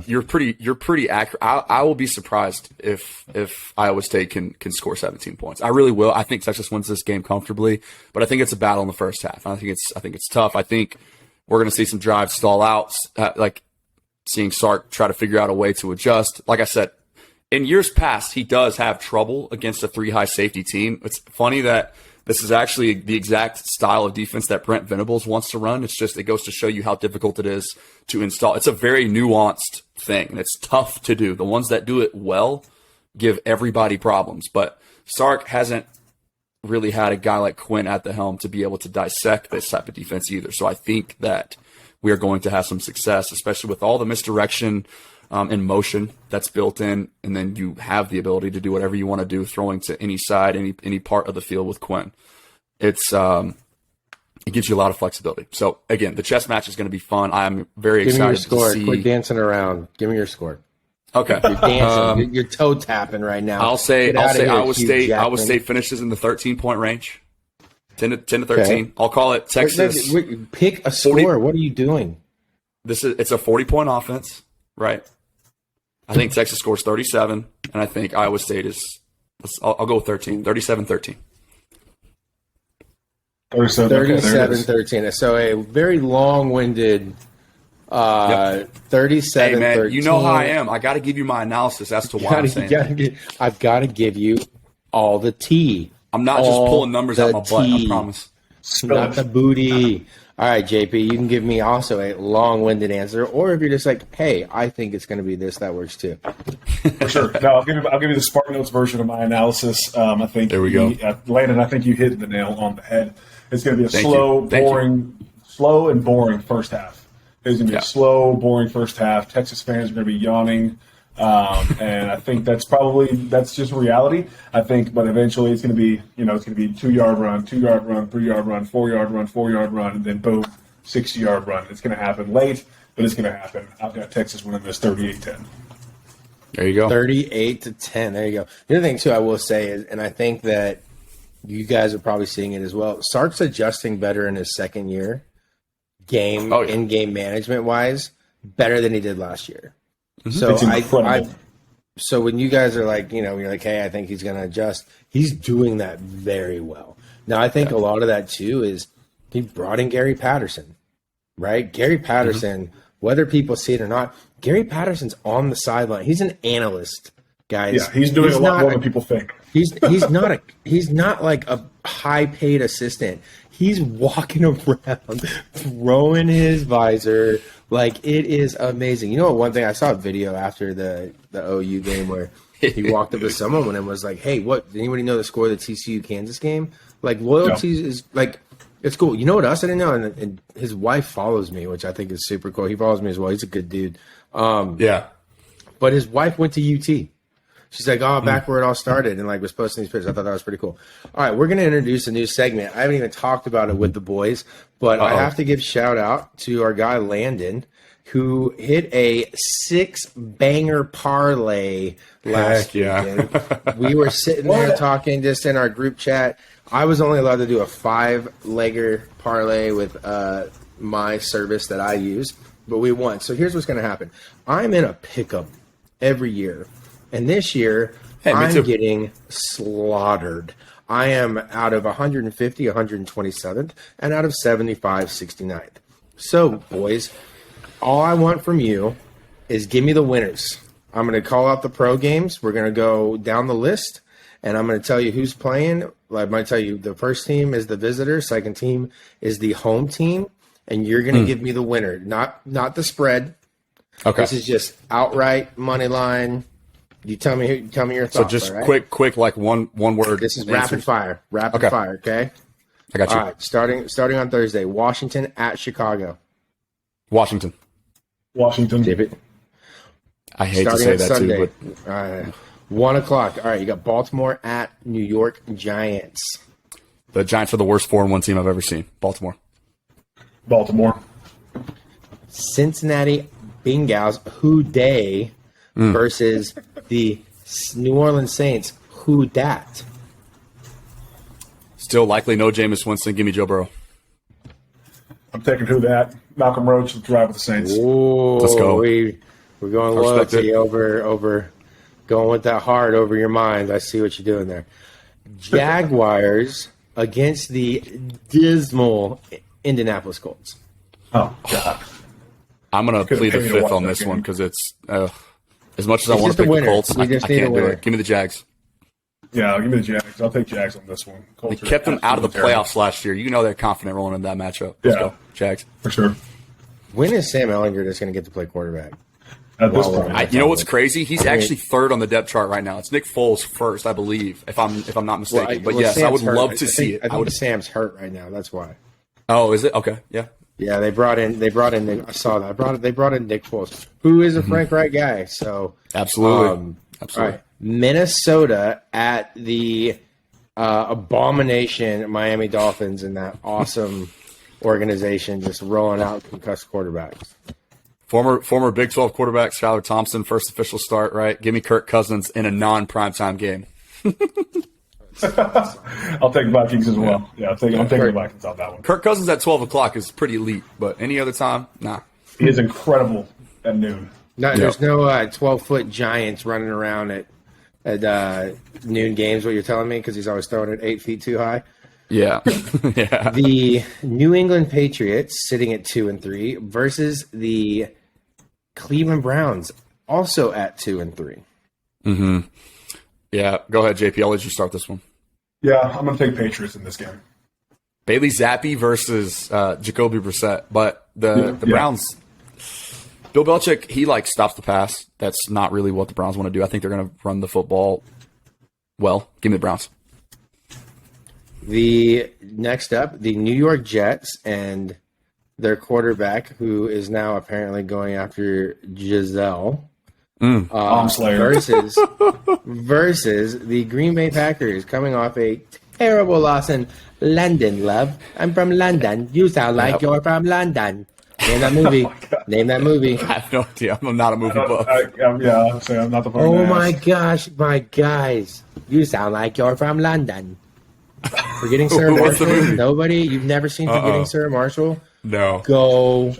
you're pretty accurate. I will be surprised if Iowa State can score 17 points. I really will. I think Texas wins this game comfortably, but I think it's a battle in the first half. I think it's tough. I think we're going to see some drives stall out, like seeing Sark try to figure out a way to adjust. Like I said, in years past, he does have trouble against a 3-high safety team. It's funny that this is actually the exact style of defense that Brent Venables wants to run. It's just, it goes to show you how difficult it is to install. It's a very nuanced thing, and it's tough to do. The ones that do it well give everybody problems, but Sark hasn't really had a guy like Quinn at the helm to be able to dissect this type of defense either. So I think that we are going to have some success, especially with all the misdirection and motion that's built in, and then you have the ability to do whatever you want to do, throwing to any side, any part of the field with Quinn. It gives you a lot of flexibility. So again, the chess match is going to be fun. I'm very excited. Give me your score. To see. Quit dancing around. Give me your score. Okay, you're dancing. You're toe tapping right now. I'll say Iowa State finishes in the 13-point range, 10 to 13. Okay. I'll call it Texas. Pick a score. 40, what are you doing? It's a 40-point offense, right? I think Texas scores 37, and I think Iowa State is – I'll go with 13, 37-13. 37-13. So a very long-winded 37-13. Hey, man, you know how I am. I got to give you my analysis as to why I'm saying that. I've got to give you all the tea. I'm not just pulling numbers out my butt, I promise. Not the booty. All right, JP, you can give me also a long-winded answer, or if you're just like, hey, I think it's going to be this, that works too. For sure. No, I'll give you the Spark Notes version of my analysis. I think there we go. Landon, I think you hit the nail on the head. It's going to be a slow and boring first half. It's going to be a slow, boring first half. Texas fans are going to be yawning. And I think that's just reality. I think, but eventually it's going to be, it's going to be 2-yard run, 2-yard run, 3-yard run, 4-yard run, 4-yard run, and then boom, 60-yard run. It's going to happen late, but it's going to happen. I've got Texas winning this 38-10. There you go. 38-10. There you go. The other thing too, I will say is, and I think that you guys are probably seeing it as well. Sark's adjusting better in his second year, in-game management wise, better than he did last year. So so when you guys are like, you're like, hey, I think he's going to adjust. He's doing that very well. Now, I think a lot of that too is he brought in Gary Patterson, right? Gary Patterson whether people see it or not, Gary Patterson's on the sideline. He's an analyst, guys. Yeah, he's doing a lot more than people think. He's not like a high paid assistant. He's walking around throwing his visor. Like, it is amazing. You know what? One thing, I saw a video after the OU game where he walked up to someone and was like, "Hey, what? Did anybody know the score of the TCU Kansas game?" Like, loyalty is like, it's cool. You know what else I didn't know? And his wife follows me, which I think is super cool. He follows me as well. He's a good dude. Yeah. But his wife went to UT. She's like, oh, back where it all started, and like was posting these pictures. I thought that was pretty cool. All right, we're going to introduce a new segment. I haven't even talked about it with the boys, but I have to give shout out to our guy Landon, who hit a 6-banger parlay last weekend. We were sitting there talking just in our group chat. I was only allowed to do a 5-legger parlay with my service that I use, but we won. So here's what's going to happen. I'm in a pickup every year. And this year, I'm getting slaughtered. I am out of 150, 127th, and out of 75, 69th. So, boys, all I want from you is give me the winners. I'm going to call out the pro games. We're going to go down the list, and I'm going to tell you who's playing. I might tell you the first team is the visitor, second team is the home team, and you're going to give me the winner, not the spread. Okay. This is just outright money line. You tell me your thoughts. So just right? quick, like one word. This is rapid fire. Rapid fire, okay? I got you. All right, starting on Thursday, Washington at Chicago. Washington. JP. I hate to say that Sunday. too, but all right. 1 o'clock. All right, you got Baltimore at New York Giants. the Giants are the worst 4-1 team I've ever seen. Baltimore. Cincinnati Bengals, who dey versus the New Orleans Saints, who dat? Still likely no Jameis Winston. Give me Joe Burrow. I'm taking who that. Malcolm Roach will drive with the Saints. Ooh, let's go. We're going loyalty over going with that heart over your mind. I see what you're doing there. Jaguars against the dismal Indianapolis Colts. Oh, God. I'm going to plead the fifth on this one because it's as much as I want to pick the Colts, I can't do it. Give me the Jags. Yeah, give me the Jags. I'll take Jags on this one. They kept them out of the playoffs last year. You know they're confident rolling into that matchup. Let's go, Jags. For sure. When is Sam Ehlinger just going to get to play quarterback? At this point. You know what's crazy? He's actually third on the depth chart right now. It's Nick Foles first, I believe, if I'm not mistaken. But yes, Sam's I would love to see it. I think Sam's hurt right now. That's why. Oh, is it? Okay, yeah. Yeah, they brought in. I saw that. They brought in Nick Foles, who is a Frank Wright guy. So absolutely. All right. Minnesota at the abomination Miami Dolphins and that awesome organization just rolling out concussed quarterbacks. Former Big 12 quarterback Skylar Thompson, first official start, right? Give me Kirk Cousins in a non-primetime game. I'll take Vikings as well. Yeah, I'm taking the Vikings on that one. Kirk Cousins at 12 o'clock is pretty elite, but any other time, nah. He is incredible at noon. There's no 12-foot giants running around at noon games, what you're telling me, because he's always throwing it 8 feet too high. Yeah. Yeah. The New England Patriots sitting at 2-3 versus the Cleveland Browns, also at 2-3. Mm-hmm. Yeah. Go ahead, JP. I'll let you start this one. Yeah, I'm going to take Patriots in this game. Bailey Zappi versus Jacoby Brissett, but the Browns. Bill Belichick, he stops the pass. That's not really what the Browns want to do. I think they're going to run the football well. Give me the Browns. The next up, the New York Jets and their quarterback, who is now apparently going after Giselle, versus the Green Bay Packers, coming off a terrible loss in London. Love, I'm from London. You sound like you're from London. Name that movie. Name that movie. I have no idea. I'm not a movie buff. I'm not the part. Oh my gosh, my guys! You sound like you're from London. Forgetting Sarah Marshall. Nobody. You've never seen Forgetting Sarah Marshall? No. Go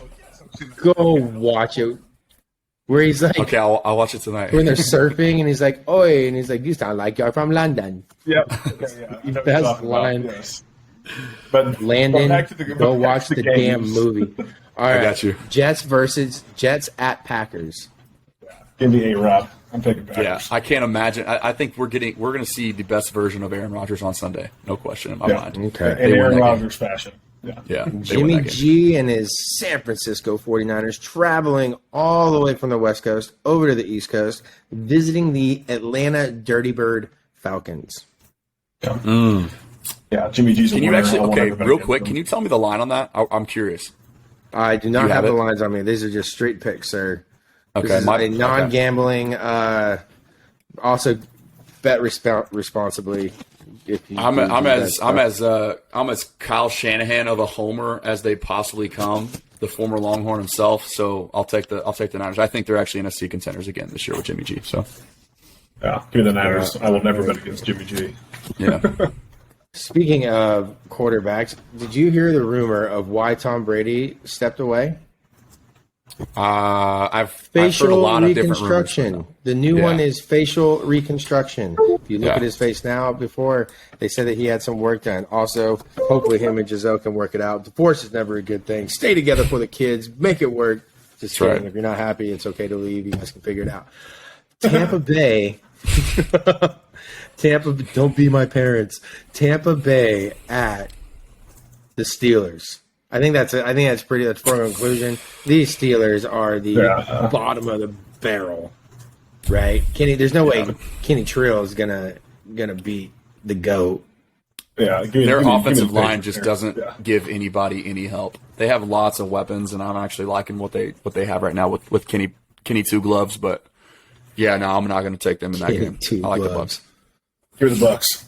watch it. Where he's like, okay, I'll watch it tonight. When they're surfing, and he's like, "Oi," and he's like, "You sound like you're from London." Yep. Okay, yeah. Best line. Yes. But Landon, go watch the damn movie. All right. I got you. Jets at Packers. Give me A-Rod. I'm taking Packers. Yeah, I can't imagine. I think we're going to see the best version of Aaron Rodgers on Sunday. No question in my mind. Okay. In Aaron Rodgers fashion. Yeah. Jimmy G and his San Francisco 49ers traveling all the way from the West Coast over to the East Coast, visiting the Atlanta Dirty Bird Falcons. Yeah, Jimmy G's a Can you winner. actually, real quick, can you tell me the line on that? I'm curious. I do not You have have the it? lines on me. These are just straight picks, sir. Okay, This is a non-gambling. Also, bet responsibly. If you I'm do as that I'm as Kyle Shanahan of a homer as they possibly come, the former Longhorn himself. So I'll take the Niners. I think they're actually NFC contenders again this year with Jimmy G. So Yeah, give me the Niners. I will never bet against Jimmy G. yeah, Speaking of quarterbacks, did you hear the rumor of why Tom Brady stepped away? I've heard a Facial lot of different reconstruction. rumors. The new Yeah. one is facial reconstruction. If you look Yeah. at his face now, before they said that he had some work done. Also, hopefully him and Giselle can work it out. Divorce is never a good thing. Stay together for the kids. Make it work. Just That's kidding. right. If you're not happy, it's okay to leave. You guys can figure it out. Tampa Bay. Don't be my parents. Tampa Bay at the Steelers. I think that's pretty. That's for a conclusion. These Steelers are the bottom of the barrel, right? There's no way Kenny Trill is gonna beat the GOAT. Yeah, Their offensive the line Patriots just here. doesn't Yeah. give anybody any help. They have lots of weapons, and I'm actually liking what they have right now with Kenny Two Gloves. But yeah, no, I'm not going to take them in that game. I like the Bucks. Give me the Bucks.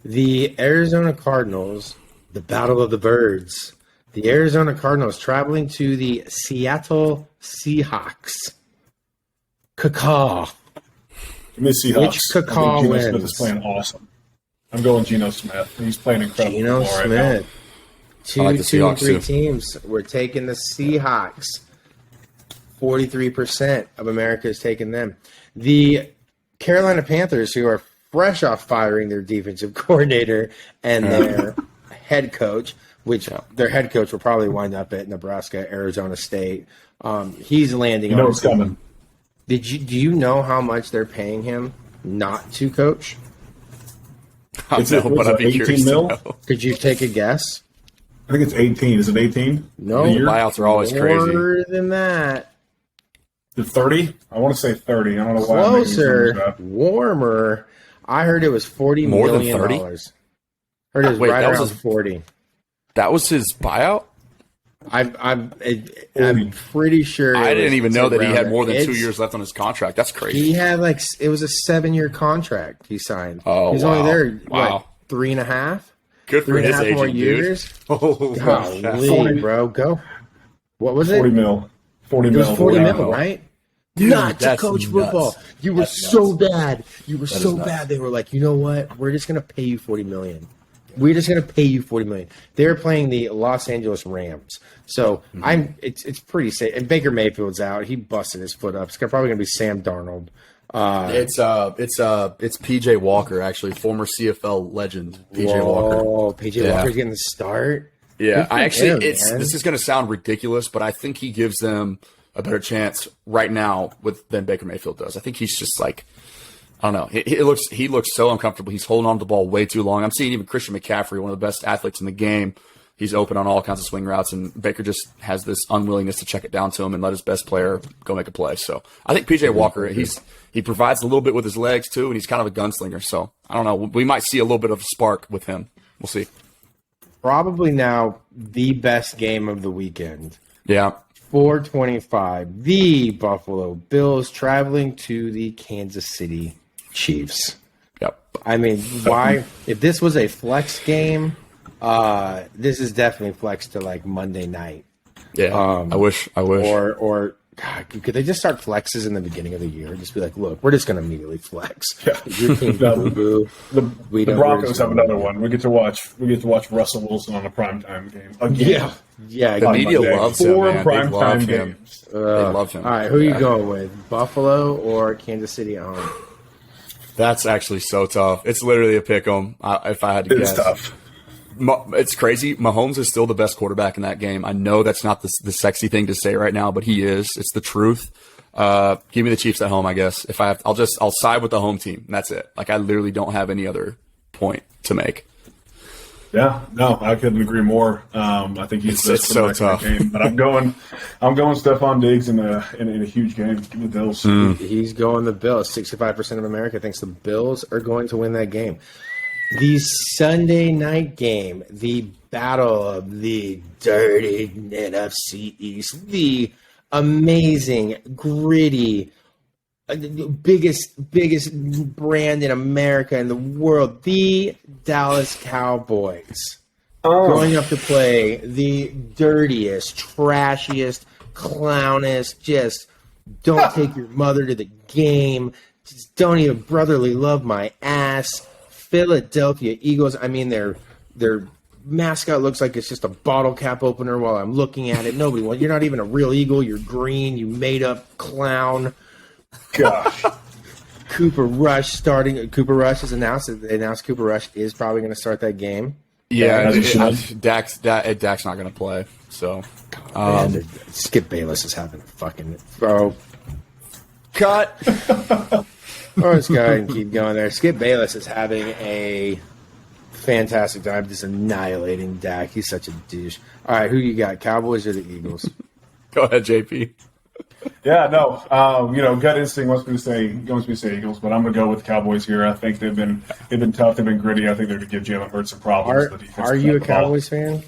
The Arizona Cardinals, the Battle of the Birds. The Arizona Cardinals traveling to the Seattle Seahawks. Cacaw. Give me the Seahawks. Which Cacaw I think Geno wins? Smith is playing awesome. I'm going Geno Smith. He's playing incredible Geno football right Smith. now. Two, I like the two, and Seahawks, three too. teams. We're taking the Seahawks. 43% of America is taking them. The Carolina Panthers, who are fresh off firing their defensive coordinator and their head coach, which their head coach will probably wind up at Nebraska, Arizona State. He's landing You know on. what's coming. Do you know how much they're paying him not to coach? I Is know, it- but was I'd it be 18 curious to mil? know. Could you take a guess? I think it's 18. Is it 18? No. A year? Buyouts are always crazy. More than that. Is it 30? I want to say 30. I don't know why. I'm making these numbers Closer, up. warmer. I heard it was $40 More than million. 30? Heard it was Wait, right that was around his- 40. That was his buyout. I'm pretty sure. I didn't even know that he had more than 2 It's- years left on his contract. That's crazy. He had it was a 7-year contract he signed. Oh, He's wow. only there Wow. 3.5. Good for 3.5 his agent, more dude. years. Oh, Golly, 40 bro, go. What was it? 40 mil. 40 It mil. was 40 Wow. mil, right? Dude, Not to that's coach nuts. football. You were That's so nuts. bad. You were so nuts. bad. They were like, you know what? We're just gonna pay you $40 million. We're just gonna pay you $40 million. They're playing the Los Angeles Rams, so it's pretty safe. And Baker Mayfield's out. He busted his foot up. It's probably gonna be Sam Darnold. It's PJ Walker, actually, former CFL legend. PJ Walker. Oh, PJ Yeah. Walker's getting the start. Yeah, Good for I actually, him, man. this is going to sound ridiculous, but I think he gives them a better chance right now than Baker Mayfield does. I think he's just like, I don't know. He looks so uncomfortable. He's holding on to the ball way too long. I'm seeing even Christian McCaffrey, one of the best athletes in the game. He's open on all kinds of swing routes, and Baker just has this unwillingness to check it down to him and let his best player go make a play. So I think PJ Walker, he provides a little bit with his legs too, and he's kind of a gunslinger. So I don't know. We might see a little bit of a spark with him. We'll see. Probably now the best game of the weekend. Yeah. 425, the Buffalo Bills traveling to the Kansas City Chiefs. Yep. I mean, why? If this was a flex game, this is definitely flex to like Monday night. Yeah. I wish. Or God, could they just start flexes in the beginning of the year? Just be like, look, we're just going to immediately flex. Yeah. Your team's boo-boo. The We're Broncos just have gonna- another one. We get to watch Russell Wilson on a primetime game again. Yeah. The On media Monday. loves him, 4 man. They love primetime him. games. They love him. All right, who are Yeah. you going with? Buffalo or Kansas City at home? That's actually so tough. It's literally a pick 'em. If I had to It's guess, tough. It's crazy. Mahomes is still the best quarterback in that game. I know that's not the sexy thing to say right now, but he is. It's the truth. Give me the Chiefs at home, I guess. If I have, I'll side with the home team. And that's it. Like, I literally don't have any other point to make. Yeah, no, I couldn't agree more. I think he's the best so tough. in that game. But I'm going Stephon Diggs in a huge game. Give me the Bills. He's going the Bills. 65% of America thinks the Bills are going to win that game. The Sunday night game, the battle of the dirty NFC East, the amazing, gritty, biggest brand in America and the world, the Dallas Cowboys, going up to play the dirtiest, trashiest, clownest, just don't take your mother to the game, just don't even brotherly love my ass, Philadelphia Eagles. I mean, their mascot looks like it's just a bottle cap opener while I'm looking at it. Nobody wants. You're not even a real eagle. You're green. You made up clown. Gosh. Cooper Rush starting. Cooper Rush has announced that they announced Cooper Rush is probably going to start that game. Yeah, Dak's not going to play. So, Skip Bayless is having a fucking cut. Let's go ahead and keep going there. Skip Bayless is having a fantastic time, just annihilating Dak. He's such a douche. All right, who you got, Cowboys or the Eagles? Go ahead, JP. Yeah, no. Gut instinct wants me to say Eagles, but I'm gonna go with the Cowboys here. I think they've been tough, they've been gritty. I think they're gonna give Jalen Hurts some problems. Are you a Cowboys fan,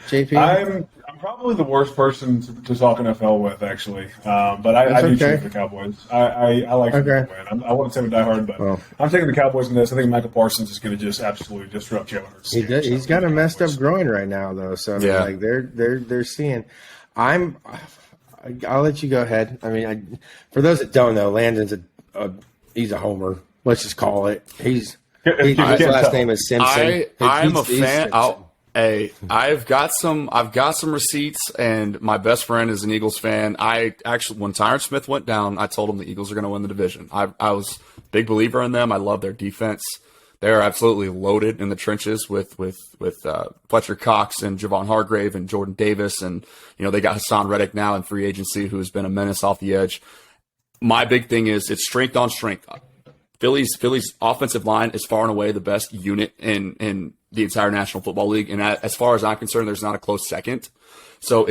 JP? I'm probably the worst person to talk NFL with, actually. But I do choose the Cowboys. I like them to win. I wouldn't say I'm a diehard, but I'm taking the Cowboys in this. I think Michael Parsons is going to just absolutely disrupt Jalen Hurts. He's got a messed up groin right now, though. So like they're seeing. I'll let you go ahead. I mean, for those that don't know, Landon's he's a homer. Let's just call it. His last name is Simpson. I'm a fan. Hey, I've got some receipts, and my best friend is an Eagles fan. I actually, when Tyron Smith went down, I told him the Eagles are going to win the division. I was a big believer in them. I love their defense. They're absolutely loaded in the trenches with Fletcher Cox and Javon Hargrave and Jordan Davis, and they got Hassan Reddick now in free agency, who's been a menace off the edge. My big thing is it's strength on strength. Philly's offensive line is far and away the best unit in the entire National Football League, and as far as I'm concerned, there's not a close second. So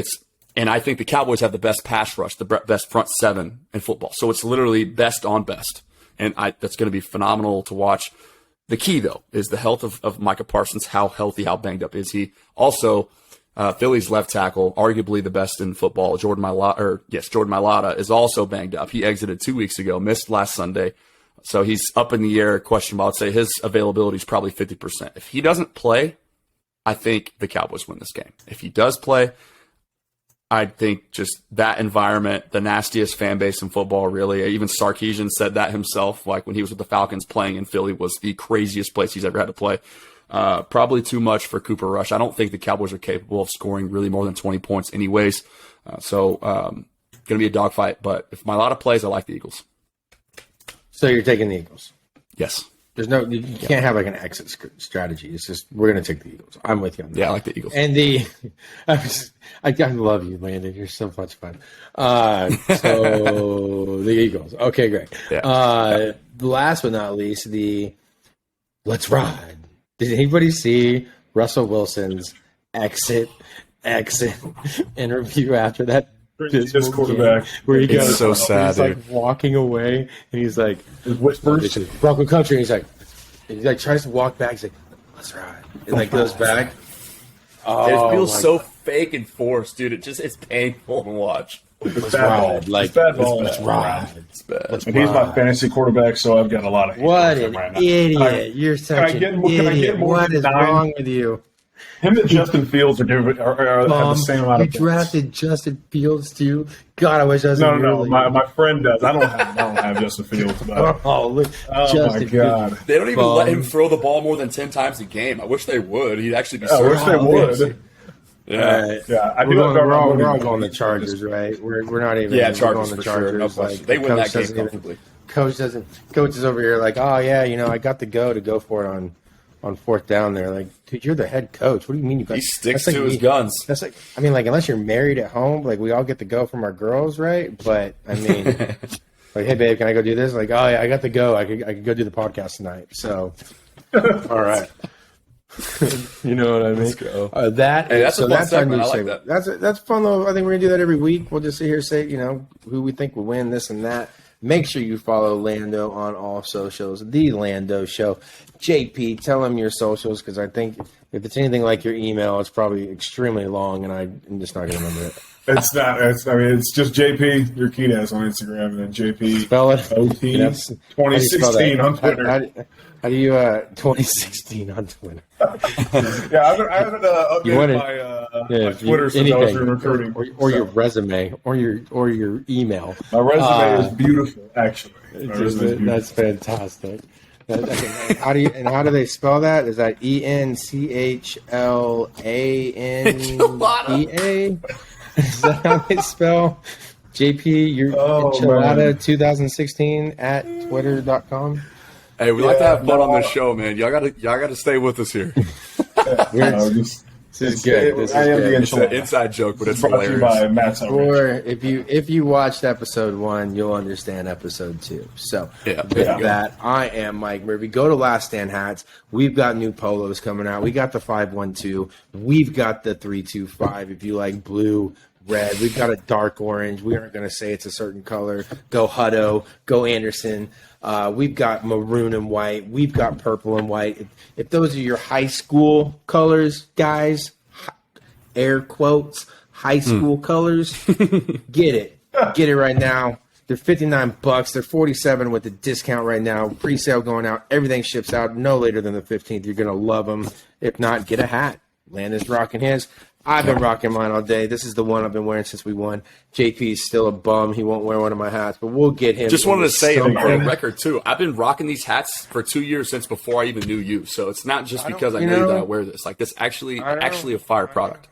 and I think the Cowboys have the best pass rush, the best front seven in football. So it's literally best on best, and that's going to be phenomenal to watch. The key, though, is the health of Micah Parsons. How healthy, how banged up is he? Also, Philly's left tackle, arguably the best in football, Jordan Mailata, is also banged up. He exited 2 weeks ago, missed last Sunday. So he's up in the air, questionable. I'd say his availability is probably 50%. If he doesn't play, I think the Cowboys win this game. If he does play, I think just that environment, the nastiest fan base in football, really. Even Sarkisian said that himself, like when he was with the Falcons, playing in Philly was the craziest place he's ever had to play. Probably too much for Cooper Rush. I don't think the Cowboys are capable of scoring really more than 20 points anyways. So going to be a dogfight. But if Mailata plays, I like the Eagles. So you're taking the Eagles? Yes. You can't have like an exit strategy. It's just we're going to take the Eagles. I'm with you on that. Yeah, I like the Eagles. And I love you, Landon. You're so much fun. So the Eagles. Okay, great. Yeah. Last but not least, Let's Ride. Did anybody see Russell Wilson's exit interview after that? This quarterback, where he goes, so sad. He's like walking away, and he's like, "Whispers, Bronco Country." And he's like tries to walk back. He's like, "Let's ride," and like goes back. Oh, it feels so fake and forced, dude. It's painful to watch. Let's ride, it's bad ball. Let's ride. It's bad. And he's my fantasy quarterback, so I've got a lot of hate. What an idiot! You're such an idiot. What is wrong with you? Him and Justin Fields have the same amount of points. You drafted Justin Fields too? God, I wish I was No. My friend does. I don't have Justin Fields. But, look, Justin my God! They don't even let him throw the ball more than 10 times a game. I wish they would. He'd actually be. I wish they would. Yeah, yeah. We're all going the Chargers, right? We're not even. Yeah, Chargers going the for Chargers. sure. No question. They win that game comfortably. Coach is over here like, oh yeah, I got the go for it on on fourth down there. Like, dude, you're the head coach. What do you mean you got? He sticks that's to like his guns. That's like, I mean, like, unless you're married at home, like, we all get to go from our girls, right? But I mean, like, hey, babe, can I go do this? Like, oh yeah, I got to go. I could go do the podcast tonight. So, all right. You know what I mean? Let's go. That's a fun our new segment. I like segment. that. That's fun though. I think we're gonna do that every week. We'll just sit here and say, you know, who we think will win this and that. Make sure you follow Lando on all socials. The Lando Show. JP, tell him your socials because I think if it's anything like your email, it's probably extremely long, and I'm just not gonna remember it. It's not. It's just JP Urquidez on Instagram, and then JP Spell it. OT 2016 on Twitter. How do you 2016 on Twitter? Yeah, I haven't updated my Twitter since I was in recruiting, or your resume, or your email. My resume is beautiful, actually. That's fantastic. How do they spell that? Is that ENCHLANEA? Is that how they spell JP? Your Enchilada 2016 at twitter.com. Hey, we like to have fun on this show, man. Y'all gotta stay with us here. This is good. It's an inside joke, but it's hilarious. By Matt's or if you watched episode 1, you'll understand episode 2. So with that, I am Mike Murphy. Go to Last Stand Hats. We've got new polos coming out. We got the 512. We've got the 325. If you like blue, red, we've got a dark orange. We aren't going to say it's a certain color. Go Hutto. Go Anderson. We've got maroon and white. We've got purple and white. If those are your high school colors, guys, air quotes, high school colors, get it. Get it right now. They're $59. They're $47 with the discount right now. Pre-sale going out. Everything ships out no later than the 15th. You're going to love them. If not, get a hat. Landon's rocking his. I've been rocking mine all day. This is the one I've been wearing since we won. JP is still a bum. He won't wear one of my hats, but we'll get him. Just wanted to say for the record, too, I've been rocking these hats for 2 years since before I even knew you. So it's not just because I know that I wear this. Like, this actually a fire product.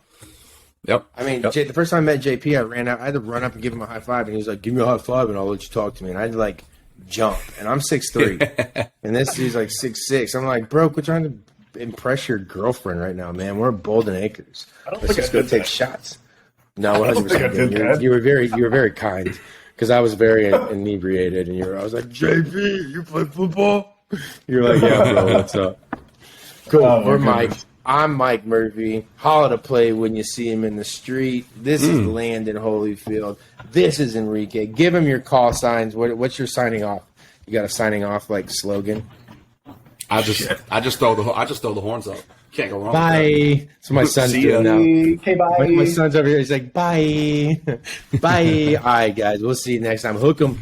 Yep. I mean, the first time I met JP, I ran out. I had to run up and give him a high five, and he was like, "Give me a high five, and I'll let you talk to me." And I had to, like, jump. And I'm 6'3", and this dude's like 6'6". I'm like, "Bro, quit trying to impress your girlfriend right now, man. We're at Bolden Acres. Let's just go take shots." No, 100%. You were very kind because I was very inebriated, and I was like, "JP, you play football?" You're like, "Yeah, bro. What's up?" Cool. We're Mike. I'm Mike Murphy. Holla to play when you see him in the street. This is Landon Holifield. This is Enrique. Give him your call signs. What's your signing off? You got a signing off like slogan? I just throw the horns up. Can't go wrong. Bye. So my son's doing now. Okay, bye. My son's over here. He's like, bye. Bye. All right, guys. We'll see you next time. Hook 'em.